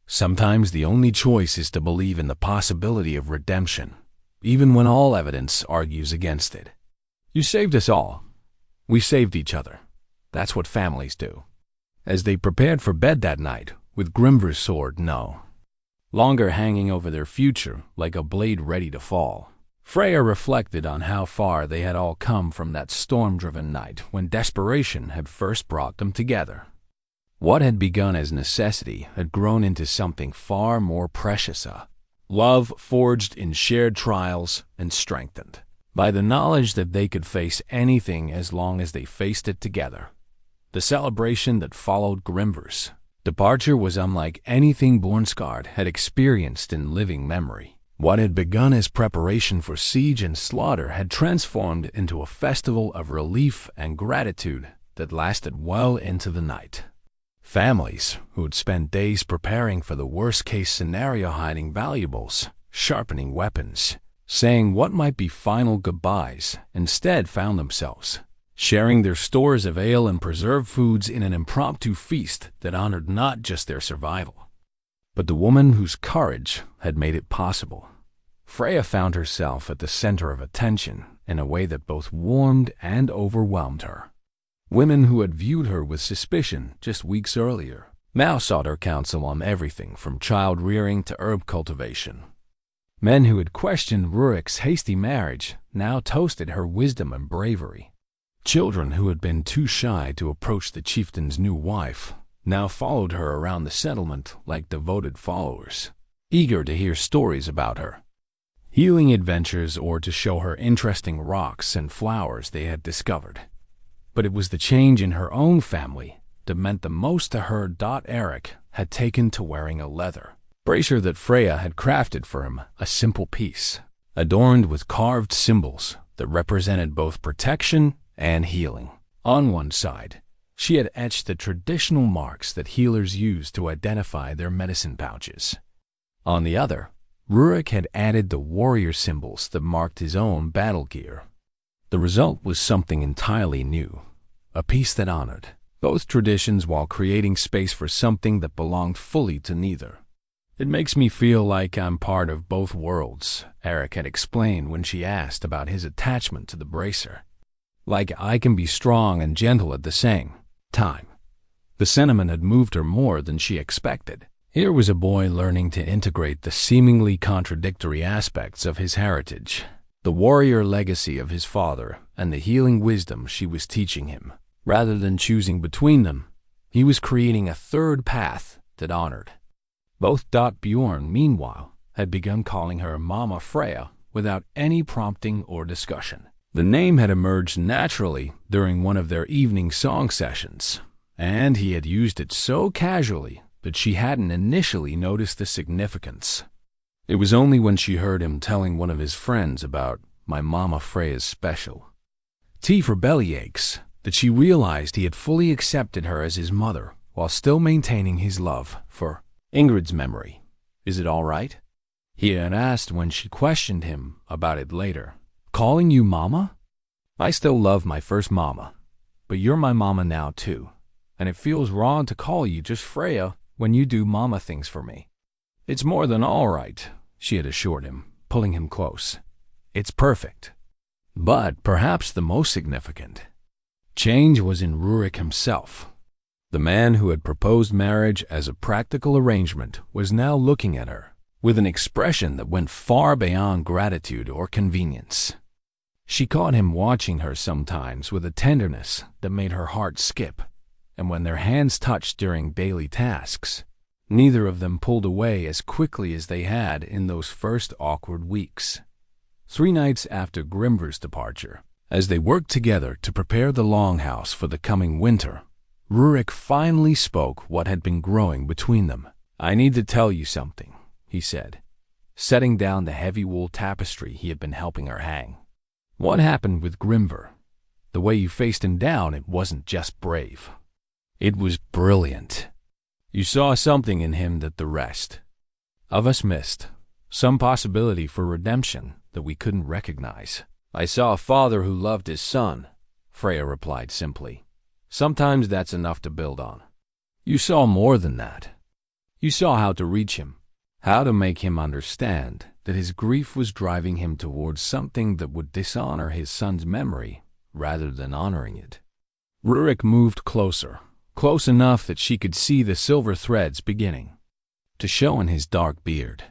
Sometimes the only choice is to believe in the possibility of redemption, even when all evidence argues against it. "You saved us all. We saved each other. That's what families do." As they prepared for bed that night, with Grimvir's sword no longer hanging over their future like a blade ready to fall, Freya reflected on how far they had all come from that storm-driven night when desperation had first brought them together. What had begun as necessity had grown into something far more precious, a love forged in shared trials and strengthened by the knowledge that they could face anything as long as they faced it together. The celebration that followed Grimvir's departure was unlike anything Bornsgard had experienced in living memory. What had begun as preparation for siege and slaughter had transformed into a festival of relief and gratitude that lasted well into the night. Families who had spent days preparing for the worst-case scenario, hiding valuables, sharpening weapons, saying what might be final goodbyes, instead found themselves sharing their stores of ale and preserved foods in an impromptu feast that honored not just their survival, but the woman whose courage had made it possible. Freya found herself at the center of attention in a way that both warmed and overwhelmed her. Women who had viewed her with suspicion just weeks earlier now sought her counsel on everything from child rearing to herb cultivation. Men who had questioned Rurik's hasty marriage now toasted her wisdom and bravery. Children who had been too shy to approach the chieftain's new wife now followed her around the settlement like devoted followers, eager to hear stories about her healing adventures or to show her interesting rocks and flowers they had discovered. But it was the change in her own family that meant the most to her. Eric had taken to wearing a leather bracer that Freya had crafted for him, a simple piece, adorned with carved symbols that represented both protection and healing. On one side, she had etched the traditional marks that healers use to identify their medicine pouches. On the other, Rurik had added the warrior symbols that marked his own battle gear. The result was something entirely new, a piece that honored both traditions while creating space for something that belonged fully to neither. "It makes me feel like I'm part of both worlds," Eric had explained when she asked about his attachment to the bracer. "Like I can be strong and gentle at the same time." The sentiment had moved her more than she expected. Here was a boy learning to integrate the seemingly contradictory aspects of his heritage, the warrior legacy of his father and the healing wisdom she was teaching him. Rather than choosing between them, he was creating a third path that honored both. Bjorn, meanwhile, had begun calling her Mama Freya without any prompting or discussion. The name had emerged naturally during one of their evening song sessions, and he had used it so casually that she hadn't initially noticed the significance. It was only when she heard him telling one of his friends about "my Mama Freya's special tea for bellyaches" that she realized he had fully accepted her as his mother while still maintaining his love for Ingrid's memory. "Is it all right?" he had asked when she questioned him about it later. "Calling you Mama? I still love my first Mama, but you're my Mama now too, and it feels wrong to call you just Freya when you do Mama things for me." "It's more than all right," she had assured him, pulling him close. "It's perfect." But perhaps the most significant change was in Rurik himself. The man who had proposed marriage as a practical arrangement was now looking at her with an expression that went far beyond gratitude or convenience. She caught him watching her sometimes with a tenderness that made her heart skip, and when their hands touched during daily tasks, neither of them pulled away as quickly as they had in those first awkward weeks. 3 nights after Grimver's departure, as they worked together to prepare the longhouse for the coming winter, Rurik finally spoke what had been growing between them. "I need to tell you something," he said, setting down the heavy wool tapestry he had been helping her hang. "What happened with Grimver? The way you faced him down, it wasn't just brave. It was brilliant. You saw something in him that the rest of us missed, some possibility for redemption that we couldn't recognize." "I saw a father who loved his son," Freya replied simply. "Sometimes that's enough to build on." "You saw more than that. You saw how to reach him, how to make him understand that his grief was driving him towards something that would dishonor his son's memory rather than honoring it." Rurik moved closer, close enough that she could see the silver threads beginning to show in his dark beard.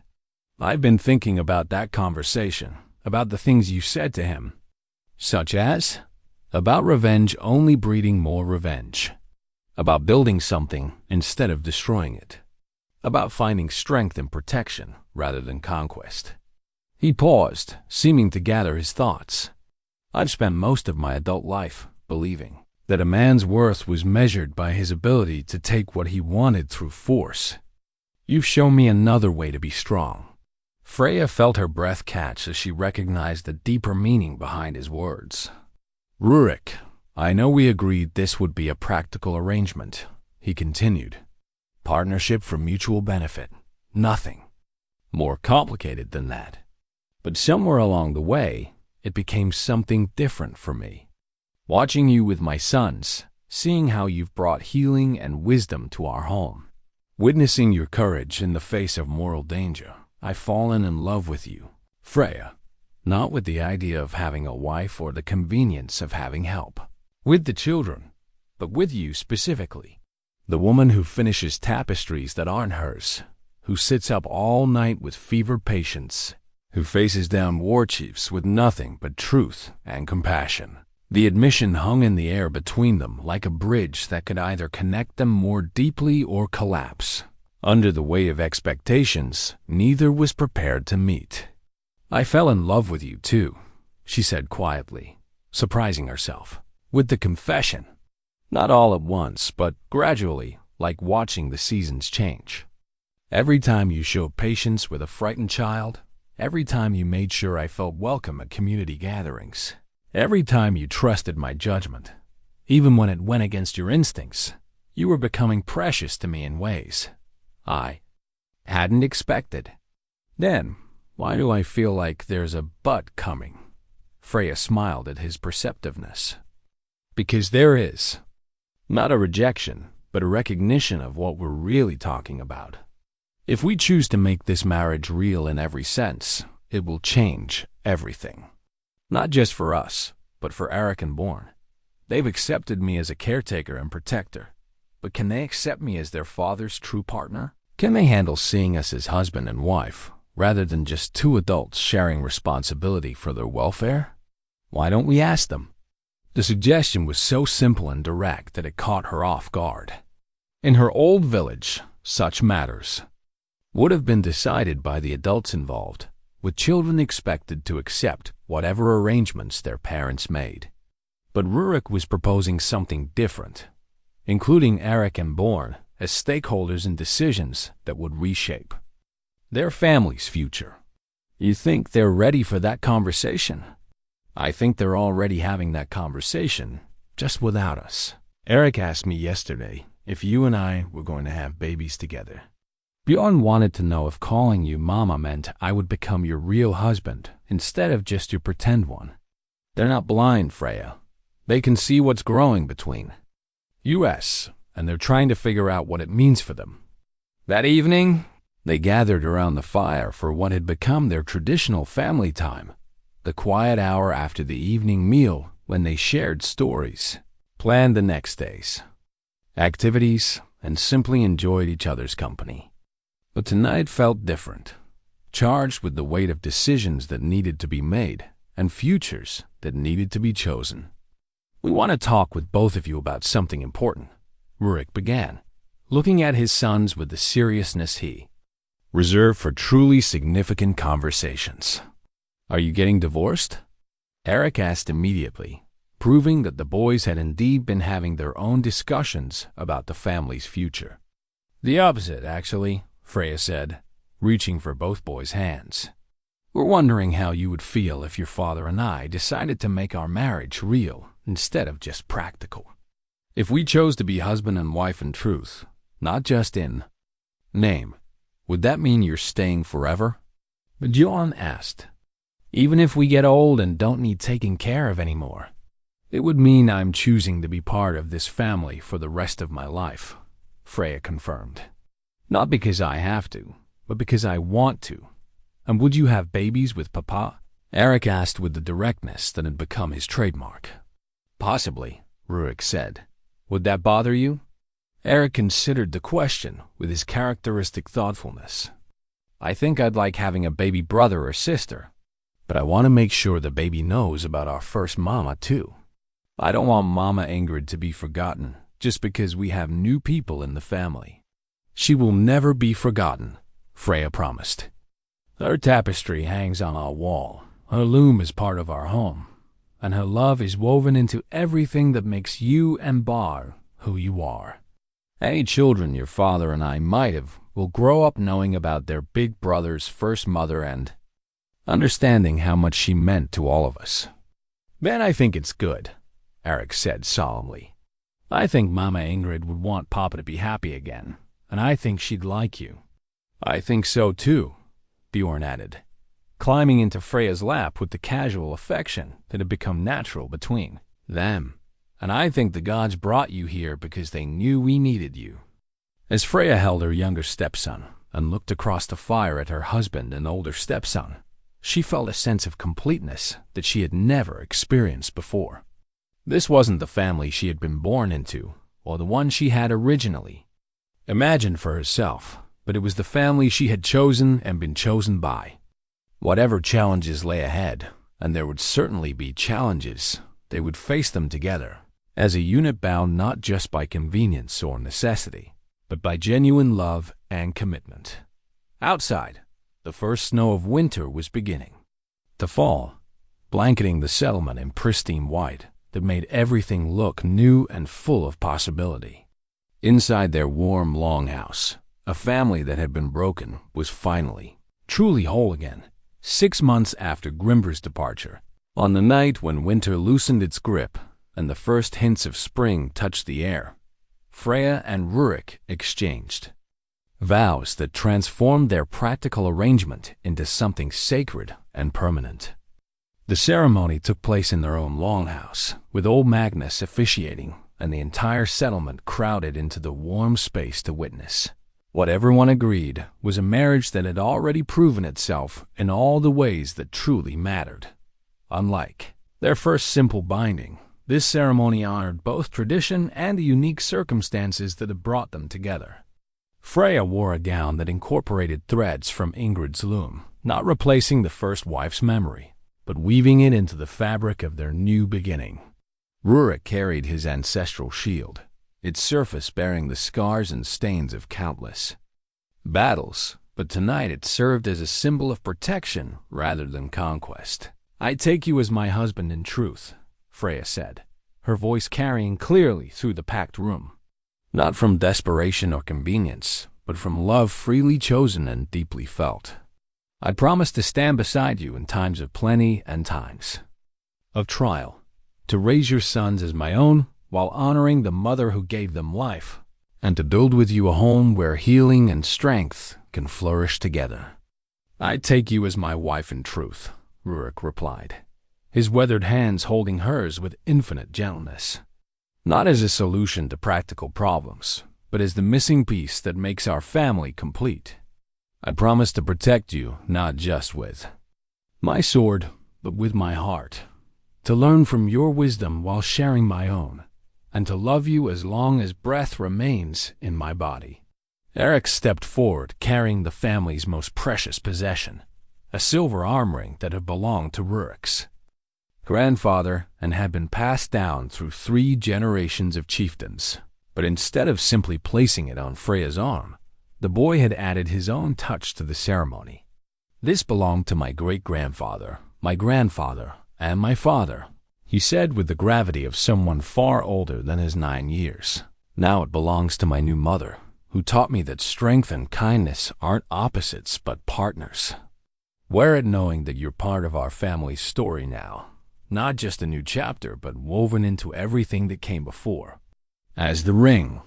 "I've been thinking about that conversation, about the things you said to him, such as about revenge only breeding more revenge, about building something instead of destroying it, about finding strength in protection rather than conquest." He paused, seeming to gather his thoughts. "I've spent most of my adult life believing that a man's worth was measured by his ability to take what he wanted through force. You've shown me another way to be strong." Freya felt her breath catch as she recognized the deeper meaning behind his words. "Rurik, I know we agreed this would be a practical arrangement," he continued. "Partnership for mutual benefit. Nothing more complicated than that. But somewhere along the way, it became something different for me. Watching you with my sons, seeing how you've brought healing and wisdom to our home, witnessing your courage in the face of moral danger, I've fallen in love with you, Freya. Not with the idea of having a wife or the convenience of having help with the children, but with you specifically. The woman who finishes tapestries that aren't hers, who sits up all night with fevered patience, who faces down war chiefs with nothing but truth and compassion." The admission hung in the air between them like a bridge that could either connect them more deeply or collapse. Under the weight of expectations, neither was prepared to meet. "I fell in love with you too," she said quietly, surprising herself with the confession. "Not all at once, but gradually, like watching the seasons change. Every time you showed patience with a frightened child, every time you made sure I felt welcome at community gatherings, every time you trusted my judgment, even when it went against your instincts, you were becoming precious to me in ways I hadn't expected." "Then, why do I feel like there's a but coming?" Freya smiled at his perceptiveness. "Because there is. Not a rejection, but a recognition of what we're really talking about. If we choose to make this marriage real in every sense, it will change everything. Not just for us, but for Eric and Born. They've accepted me as a caretaker and protector, but can they accept me as their father's true partner? Can they handle seeing us as husband and wife, rather than just 2 adults sharing responsibility for their welfare? Why don't we ask them?" The suggestion was so simple and direct that it caught her off guard. In her old village, such matters would have been decided by the adults involved, with children expected to accept whatever arrangements their parents made. But Rurik was proposing something different, including Eric and Born as stakeholders in decisions that would reshape their family's future. "You think they're ready for that conversation?" "I think they're already having that conversation, just without us. Eric asked me yesterday if you and I were going to have babies together. Bjorn wanted to know if calling you Mama meant I would become your real husband instead of just your pretend one. They're not blind, Freya. They can see what's growing between us, and they're trying to figure out what it means for them." That evening, they gathered around the fire for what had become their traditional family time, the quiet hour after the evening meal when they shared stories, planned the next day's activities, and simply enjoyed each other's company. But tonight felt different, charged with the weight of decisions that needed to be made and futures that that needed to be chosen. "We want to talk with both of you about something important," Rurik began, looking at his sons with the seriousness he reserved for truly significant conversations. "Are you getting divorced?" Eric asked immediately, proving that the boys had indeed been having their own discussions about the family's future. "The opposite, actually," Freya said, reaching for both boys' hands. "We're wondering how you would feel if your father and I decided to make our marriage real instead of just practical. If we chose to be husband and wife in truth, not just in name, would that mean you're staying forever?" Bjorn asked. "Even if we get old and don't need taking care of anymore, it would mean I'm choosing to be part of this family for the rest of my life," Freya confirmed. "Not because I have to, but because I want to." "And would you have babies with Papa?" Eric asked with the directness that had become his trademark. "Possibly," Rurik said. "Would that bother you?" Eric considered the question with his characteristic thoughtfulness. "I think I'd like having a baby brother or sister, but I want to make sure the baby knows about our first mama, too. I don't want Mama Ingrid to be forgotten just because we have new people in the family." "She will never be forgotten," Freya promised. "Her tapestry hangs on our wall, her loom is part of our home, and her love is woven into everything that makes you and Bar who you are. Any children your father and I might have will grow up knowing about their big brother's first mother and understanding how much she meant to all of us." "Then I think it's good," Eric said solemnly. "I think Mama Ingrid would want Papa to be happy again, and I think she'd like you." "I think so too," Bjorn added, climbing into Freya's lap with the casual affection that had become natural between them. "And I think the gods brought you here because they knew we needed you." As Freya held her younger stepson and looked across the fire at her husband and older stepson, she felt a sense of completeness that she had never experienced before. This wasn't the family she had been born into, or the one she had originally imagined for herself, but it was the family she had chosen and been chosen by. Whatever challenges lay ahead, and there would certainly be challenges, they would face them together, as a unit bound not just by convenience or necessity, but by genuine love and commitment. Outside, the first snow of winter was beginning to fall, blanketing the settlement in pristine white that made everything look new and full of possibility. Inside their warm longhouse, a family that had been broken was finally, truly whole again, 6 months after Grimber's departure, on the night when winter loosened its grip and the first hints of spring touched the air. Freya and Rurik exchanged vows that transformed their practical arrangement into something sacred and permanent. The ceremony took place in their own longhouse, with old Magnus officiating and the entire settlement crowded into the warm space to witness. What everyone agreed was a marriage that had already proven itself in all the ways that truly mattered. Unlike their first simple binding, this ceremony honored both tradition and the unique circumstances that had brought them together. Freya wore a gown that incorporated threads from Ingrid's loom, not replacing the first wife's memory, but weaving it into the fabric of their new beginning. Rurik carried his ancestral shield, its surface bearing the scars and stains of countless battles, but tonight it served as a symbol of protection rather than conquest. "I take you as my husband in truth," Freya said, her voice carrying clearly through the packed room. Not from desperation or convenience, but from love freely chosen and deeply felt. "I promise to stand beside you in times of plenty and times of trial, to raise your sons as my own while honoring the mother who gave them life, and to build with you a home where healing and strength can flourish together." "I take you as my wife in truth," Rurik replied, his weathered hands holding hers with infinite gentleness. "Not as a solution to practical problems, but as the missing piece that makes our family complete. I promise to protect you not just with my sword, but with my heart, to learn from your wisdom while sharing my own, and to love you as long as breath remains in my body." Eric stepped forward, carrying the family's most precious possession, a silver arm ring that had belonged to Rurik's grandfather, and had been passed down through 3 generations of chieftains. But instead of simply placing it on Freya's arm, the boy had added his own touch to the ceremony. "This belonged to my great-grandfather, my grandfather, and my father," he said with the gravity of someone far older than his 9 years. "Now it belongs to my new mother, who taught me that strength and kindness aren't opposites but partners. Wear it knowing that you're part of our family's story now, not just a new chapter but woven into everything that came before." As the ring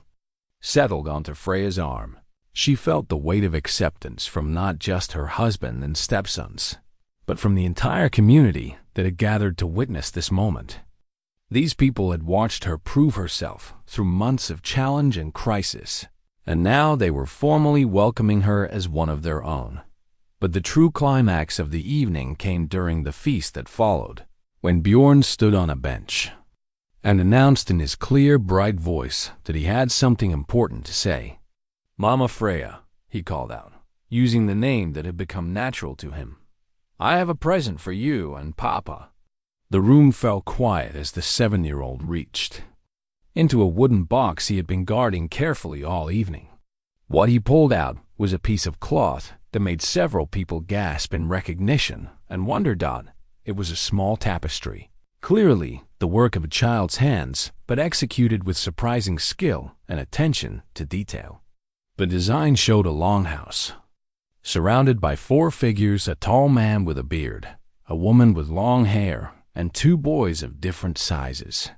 settled onto Freya's arm, she felt the weight of acceptance from not just her husband and stepsons, but from the entire community that had gathered to witness this moment. These people had watched her prove herself through months of challenge and crisis, and now they were formally welcoming her as one of their own. But the true climax of the evening came during the feast that followed, when Bjorn stood on a bench and announced in his clear, bright voice that he had something important to say. "Mama Freya," he called out, using the name that had become natural to him, "I have a present for you and Papa." The room fell quiet as the 7-year-old reached into a wooden box he had been guarding carefully all evening. What he pulled out was a piece of cloth that made several people gasp in recognition and wonder. It was a small tapestry, clearly the work of a child's hands, but executed with surprising skill and attention to detail. The design showed a longhouse, surrounded by 4 figures: a tall man with a beard, a woman with long hair, and 2 boys of different sizes.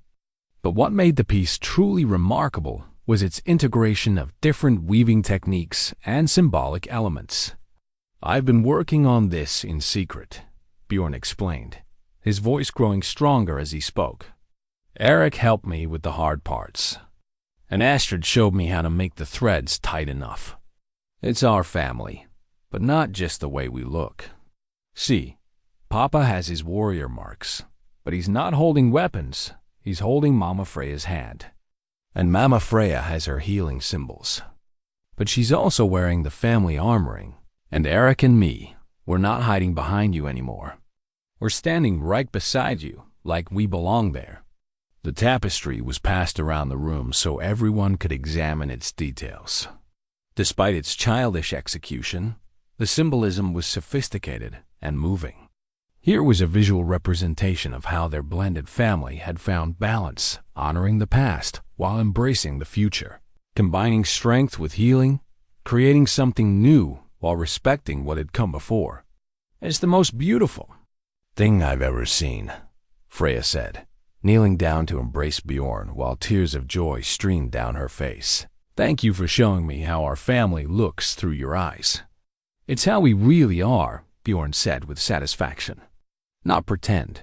But what made the piece truly remarkable was its integration of different weaving techniques and symbolic elements. "I've been working on this in secret," Bjorn explained, his voice growing stronger as he spoke. "Eric helped me with the hard parts, and Astrid showed me how to make the threads tight enough. It's our family, but not just the way we look. See, Papa has his warrior marks, but he's not holding weapons. He's holding Mama Freya's hand. And Mama Freya has her healing symbols. But she's also wearing the family armoring. And Eric and me, we're not hiding behind you anymore. We're standing right beside you, like we belong there." The tapestry was passed around the room so everyone could examine its details. Despite its childish execution, the symbolism was sophisticated and moving. Here was a visual representation of how their blended family had found balance, honoring the past while embracing the future, combining strength with healing, creating something new while respecting what had come before. "It's the most beautiful thing I've ever seen," Freya said, kneeling down to embrace Bjorn while tears of joy streamed down her face. "Thank you for showing me how our family looks through your eyes." "It's how we really are," Bjorn said with satisfaction. "Not pretend.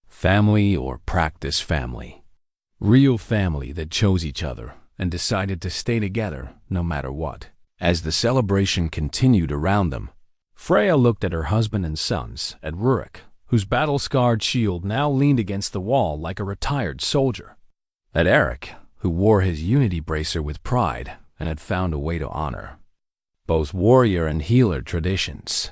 Family or practice family. Real family that chose each other and decided to stay together no matter what." As the celebration continued around them, Freya looked at her husband and sons, at Rurik, whose battle-scarred shield now leaned against the wall like a retired soldier, at Eric, who wore his unity bracer with pride and had found a way to honor both warrior and healer traditions,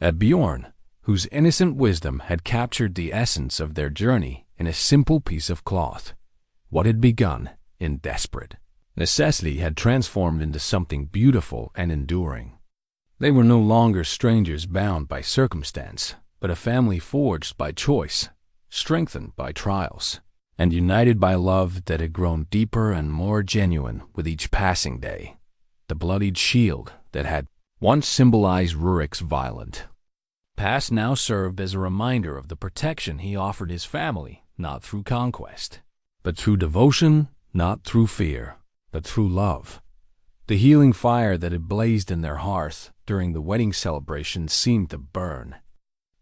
at Bjorn, whose innocent wisdom had captured the essence of their journey in a simple piece of cloth. What had begun in desperate necessity had transformed into something beautiful and enduring. They were no longer strangers bound by circumstance, but a family forged by choice, strengthened by trials, and united by love that had grown deeper and more genuine with each passing day. The bloodied shield that had once symbolized Rurik's violent past now served as a reminder of the protection he offered his family, not through conquest, but through devotion, not through fear, but through love. The healing fire that had blazed in their hearth during the wedding celebration seemed to burn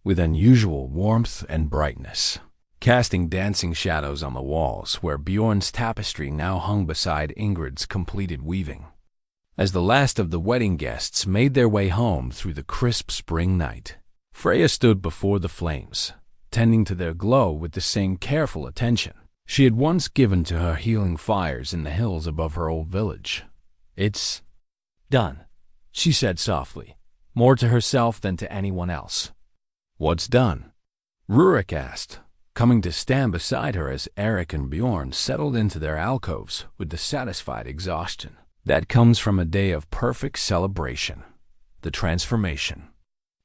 with unusual warmth and brightness, casting dancing shadows on the walls where Bjorn's tapestry now hung beside Ingrid's completed weaving. As the last of the wedding guests made their way home through the crisp spring night, Freya stood before the flames, tending to their glow with the same careful attention she had once given to her healing fires in the hills above her old village. "It's done," she said softly, more to herself than to anyone else. "What's done?" Rurik asked, coming to stand beside her as Eric and Bjorn settled into their alcoves with the satisfied exhaustion that comes from a day of perfect celebration, the transformation.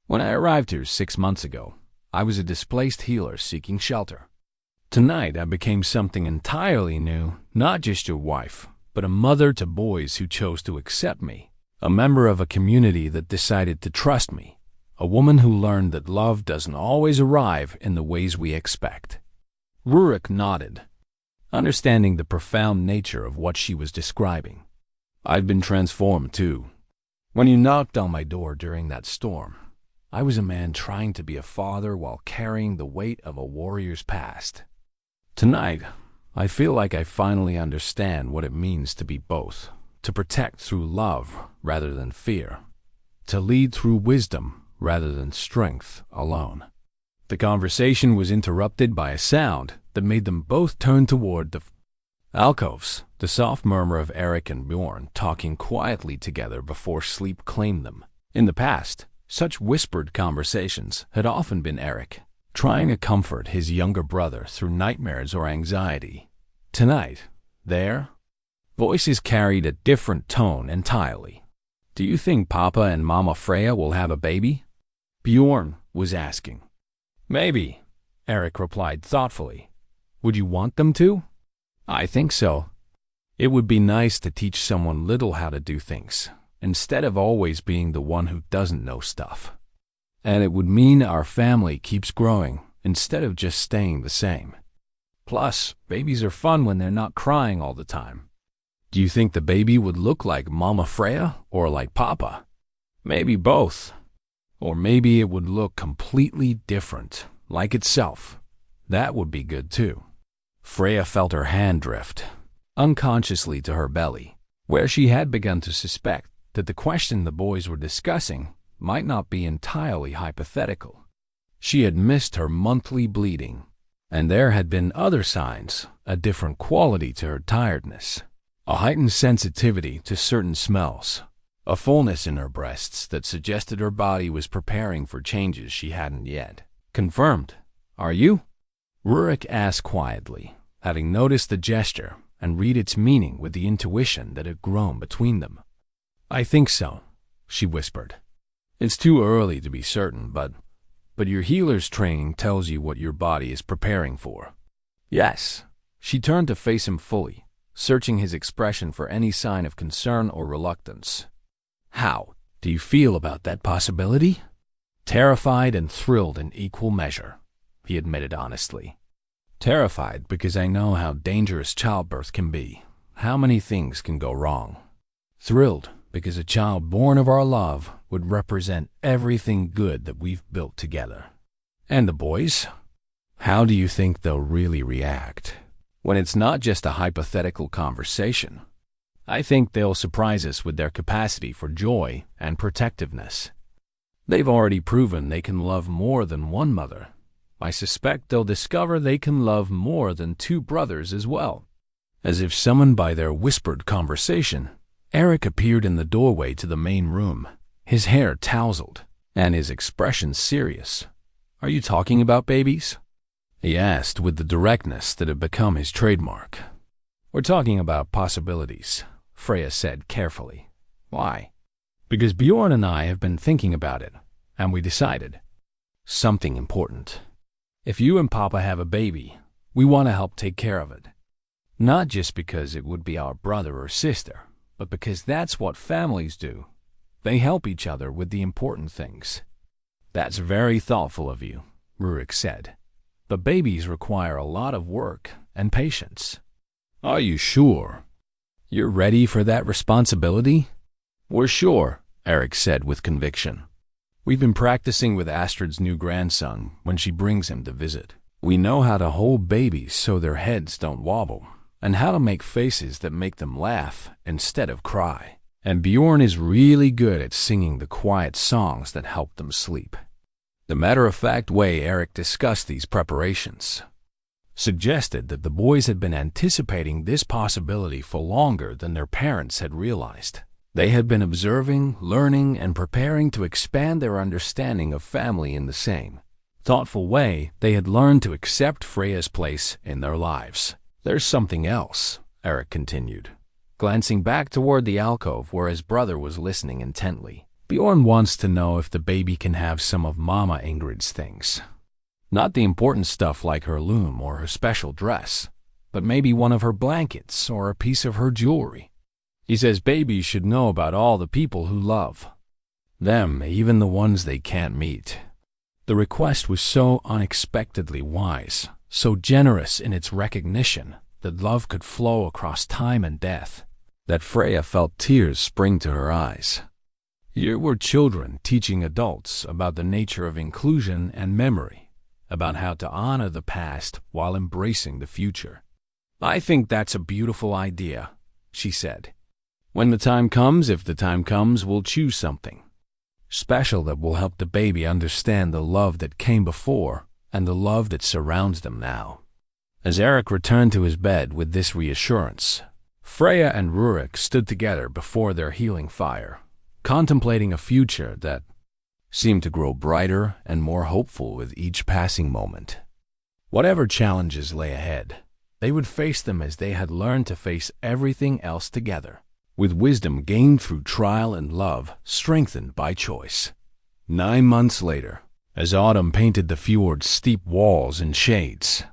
When I arrived here 6 months ago, I was a displaced healer seeking shelter. Tonight, I became something entirely new, not just your wife, but a mother to boys who chose to accept me, a member of a community that decided to trust me, a woman who learned that love doesn't always arrive in the ways we expect. Rurik nodded, understanding the profound nature of what she was describing. I've been transformed too. When you knocked on my door during that storm, I was a man trying to be a father while carrying the weight of a warrior's past. Tonight, I feel like I finally understand what it means to be both, to protect through love rather than fear, to lead through wisdom rather than strength alone. The conversation was interrupted by a sound that made them both turn toward the alcoves, the soft murmur of Eric and Bjorn talking quietly together before sleep claimed them. In the past, such whispered conversations had often been Eric, trying to comfort his younger brother through nightmares or anxiety. Tonight, their voices carried a different tone entirely. Do you think Papa and Mama Freya will have a baby? Bjorn was asking. Maybe, Eric replied thoughtfully. Would you want them to? I think so. It would be nice to teach someone little how to do things, instead of always being the one who doesn't know stuff. And it would mean our family keeps growing instead of just staying the same. Plus, babies are fun when they're not crying all the time. Do you think the baby would look like Mama Freya or like Papa? Maybe both. Or maybe it would look completely different, like itself. That would be good too. Freya felt her hand drift, unconsciously to her belly, where she had begun to suspect that the question the boys were discussing might not be entirely hypothetical. She had missed her monthly bleeding, and there had been other signs, a different quality to her tiredness, a heightened sensitivity to certain smells, a fullness in her breasts that suggested her body was preparing for changes she hadn't yet confirmed. Are you? Rurik asked quietly, having noticed the gesture and read its meaning with the intuition that had grown between them. I think so, she whispered. It's too early to be certain, but your healer's training tells you what your body is preparing for. Yes. She turned to face him fully, searching his expression for any sign of concern or reluctance. How do you feel about that possibility? Terrified and thrilled in equal measure, he admitted honestly. Terrified because I know how dangerous childbirth can be, how many things can go wrong. Thrilled because a child born of our love would represent everything good that we've built together. And the boys? How do you think they'll really react when it's not just a hypothetical conversation? I think they'll surprise us with their capacity for joy and protectiveness. They've already proven they can love more than one mother. I suspect they'll discover they can love more than two brothers as well. As if summoned by their whispered conversation, Eric appeared in the doorway to the main room, his hair tousled, and his expression serious. Are you talking about babies? He asked with the directness that had become his trademark. We're talking about possibilities, Freya said carefully. Why? Because Bjorn and I have been thinking about it, and we decided. Something important. If you and Papa have a baby, we want to help take care of it. Not just because it would be our brother or sister, but because that's what families do. They help each other with the important things. That's very thoughtful of you, Rurik said. But babies require a lot of work and patience. Are you sure? You're ready for that responsibility? We're sure, Eric said with conviction. We've been practicing with Astrid's new grandson when she brings him to visit. We know how to hold babies so their heads don't wobble, and how to make faces that make them laugh instead of cry. And Bjorn is really good at singing the quiet songs that help them sleep. The matter-of-fact way Eric discussed these preparations suggested that the boys had been anticipating this possibility for longer than their parents had realized. They had been observing, learning, and preparing to expand their understanding of family in the same. thoughtful way, they had learned to accept Freya's place in their lives. "There's something else," Eric continued, glancing back toward the alcove where his brother was listening intently. "Bjorn wants to know if the baby can have some of Mama Ingrid's things. Not the important stuff like her loom or her special dress, but maybe one of her blankets or a piece of her jewelry. He says babies should know about all the people who love them, even the ones they can't meet." The request was so unexpectedly wise, so generous in its recognition that love could flow across time and death, that Freya felt tears spring to her eyes. Here were children teaching adults about the nature of inclusion and memory, about how to honor the past while embracing the future. "I think that's a beautiful idea," she said. "When the time comes, if the time comes, we'll choose something special that will help the baby understand the love that came before and the love that surrounds them now." As Eric returned to his bed with this reassurance, Freya and Rurik stood together before their healing fire, contemplating a future that seemed to grow brighter and more hopeful with each passing moment. Whatever challenges lay ahead, they would face them as they had learned to face everything else together, with wisdom gained through trial and love strengthened by choice. 9 months later, as autumn painted the fjord's steep walls in shades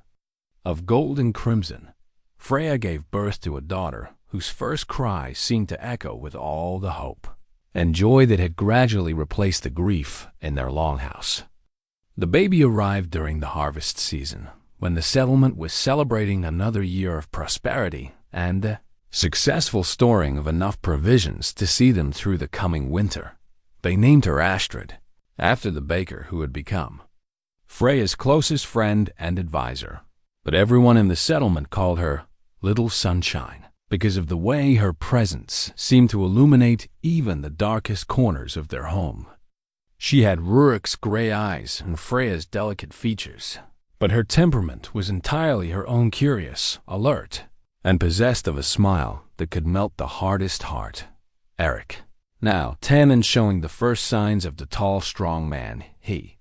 of gold and crimson, Freya gave birth to a daughter whose first cry seemed to echo with all the hope and joy that had gradually replaced the grief in their longhouse. The baby arrived during the harvest season, when the settlement was celebrating another year of prosperity and the successful storing of enough provisions to see them through the coming winter. They named her Astrid, after the baker who had become Freya's closest friend and advisor. But everyone in the settlement called her Little Sunshine, because of the way her presence seemed to illuminate even the darkest corners of their home. She had Rurik's gray eyes and Freya's delicate features, but her temperament was entirely her own, curious, alert, and possessed of a smile that could melt the hardest heart. Eric, now 10 and showing the first signs of the tall, strong man he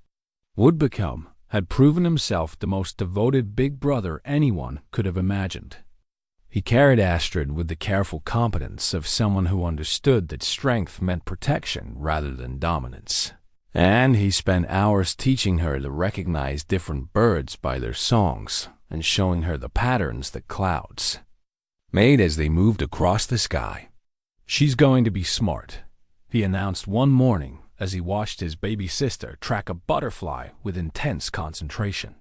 would become, had proven himself the most devoted big brother anyone could have imagined. He carried Astrid with the careful competence of someone who understood that strength meant protection rather than dominance. And he spent hours teaching her to recognize different birds by their songs and showing her the patterns that clouds made as they moved across the sky. "She's going to be smart," he announced one morning as he watched his baby sister track a butterfly with intense concentration.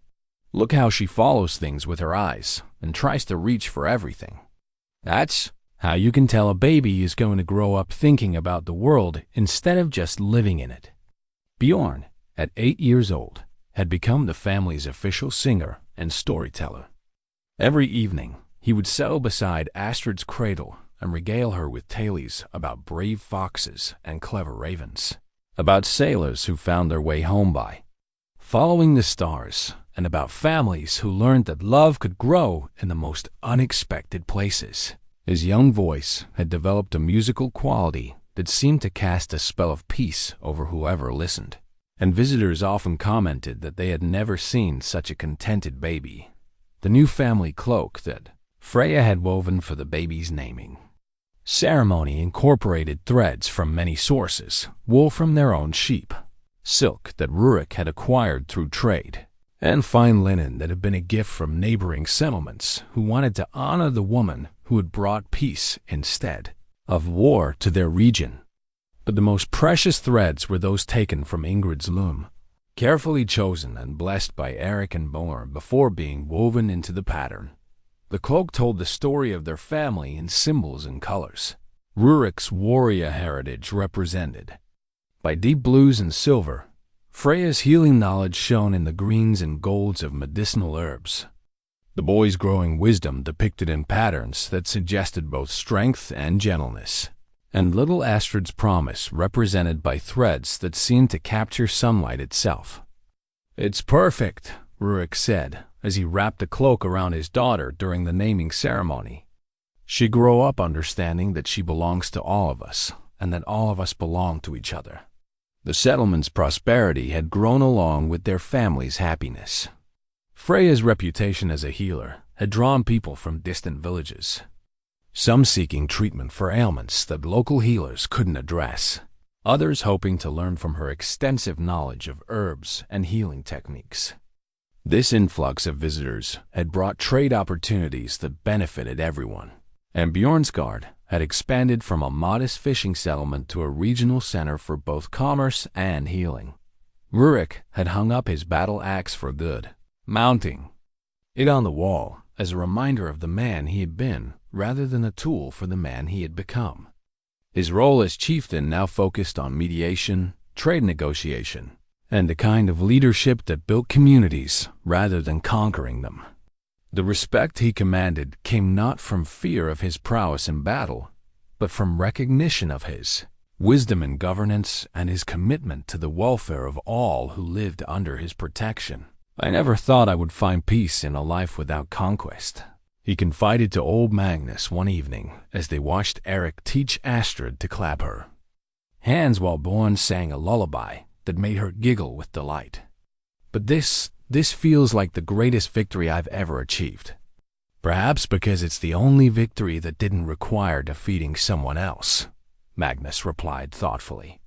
"Look how she follows things with her eyes and tries to reach for everything. That's how you can tell a baby is going to grow up thinking about the world instead of just living in it." Bjorn, at 8 years old, had become the family's official singer and storyteller. Every evening, he would settle beside Astrid's cradle and regale her with tales about brave foxes and clever ravens, about sailors who found their way home by following the stars, and about families who learned that love could grow in the most unexpected places. His young voice had developed a musical quality that seemed to cast a spell of peace over whoever listened, and visitors often commented that they had never seen such a contented baby. The new family cloak that Freya had woven for the baby's naming ceremony incorporated threads from many sources, wool from their own sheep, silk that Rurik had acquired through trade, and fine linen that had been a gift from neighboring settlements who wanted to honor the woman who had brought peace instead of war to their region. But the most precious threads were those taken from Ingrid's loom, carefully chosen and blessed by Eric and Bjorn before being woven into the pattern. The cloak told the story of their family in symbols and colors. Rurik's warrior heritage represented by deep blues and silver, Freya's healing knowledge shone in the greens and golds of medicinal herbs, the boy's growing wisdom depicted in patterns that suggested both strength and gentleness, and little Astrid's promise represented by threads that seemed to capture sunlight itself. "It's perfect," Rurik said, as he wrapped a cloak around his daughter during the naming ceremony. "She grew up understanding that she belongs to all of us, and that all of us belong to each other." The settlement's prosperity had grown along with their family's happiness. Freya's reputation as a healer had drawn people from distant villages, some seeking treatment for ailments that local healers couldn't address, others hoping to learn from her extensive knowledge of herbs and healing techniques. This influx of visitors had brought trade opportunities that benefited everyone, and Bjornsgard had expanded from a modest fishing settlement to a regional center for both commerce and healing. Rurik had hung up his battle axe for good, mounting it on the wall as a reminder of the man he had been rather than a tool for the man he had become. His role as chieftain now focused on mediation, trade negotiation, and the kind of leadership that built communities rather than conquering them. The respect he commanded came not from fear of his prowess in battle, but from recognition of his wisdom in governance and his commitment to the welfare of all who lived under his protection. "I never thought I would find peace in a life without conquest," he confided to old Magnus one evening as they watched Eric teach Astrid to clap her hands while Born sang a lullaby that made her giggle with delight. "But this feels like the greatest victory I've ever achieved. Perhaps because it's the only victory that didn't require defeating someone else," Magnus replied thoughtfully.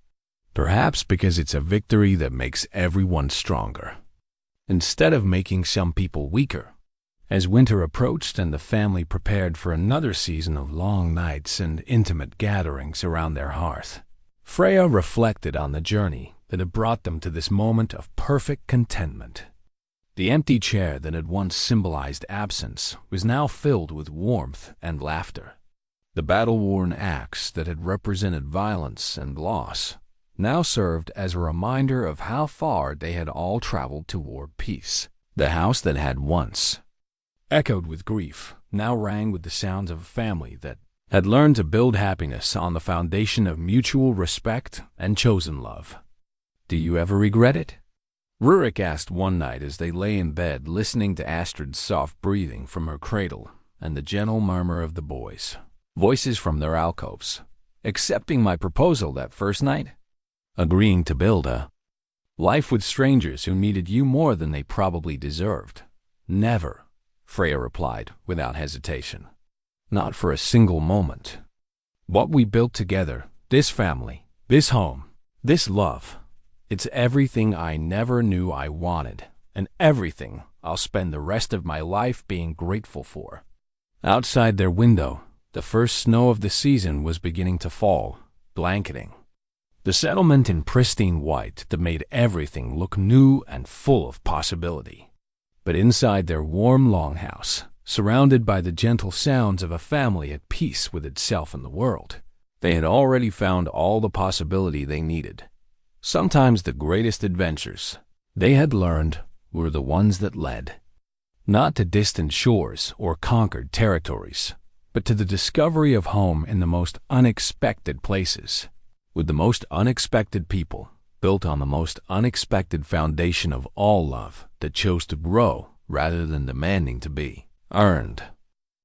"Perhaps because it's a victory that makes everyone stronger, instead of making some people weaker." As winter approached and the family prepared for another season of long nights and intimate gatherings around their hearth, Freya reflected on the journey that had brought them to this moment of perfect contentment. The empty chair that had once symbolized absence was now filled with warmth and laughter. The battle-worn axe that had represented violence and loss now served as a reminder of how far they had all traveled toward peace. The house that had once echoed with grief now rang with the sounds of a family that had learned to build happiness on the foundation of mutual respect and chosen love. "Do you ever regret it?" Rurik asked one night as they lay in bed listening to Astrid's soft breathing from her cradle and the gentle murmur of the boys' voices from their alcoves. "Accepting my proposal that first night? Agreeing to build a life with strangers who needed you more than they probably deserved? Never," Freya replied without hesitation. "Not for a single moment. What we built together, this family, this home, this love, it's everything I never knew I wanted, and everything I'll spend the rest of my life being grateful for." Outside their window, the first snow of the season was beginning to fall, blanketing the settlement in pristine white that made everything look new and full of possibility. But inside their warm longhouse, surrounded by the gentle sounds of a family at peace with itself and the world, they had already found all the possibility they needed. Sometimes the greatest adventures, they had learned, were the ones that led, not to distant shores or conquered territories, but to the discovery of home in the most unexpected places, with the most unexpected people, built on the most unexpected foundation of all love that chose to grow rather than demanding to be earned.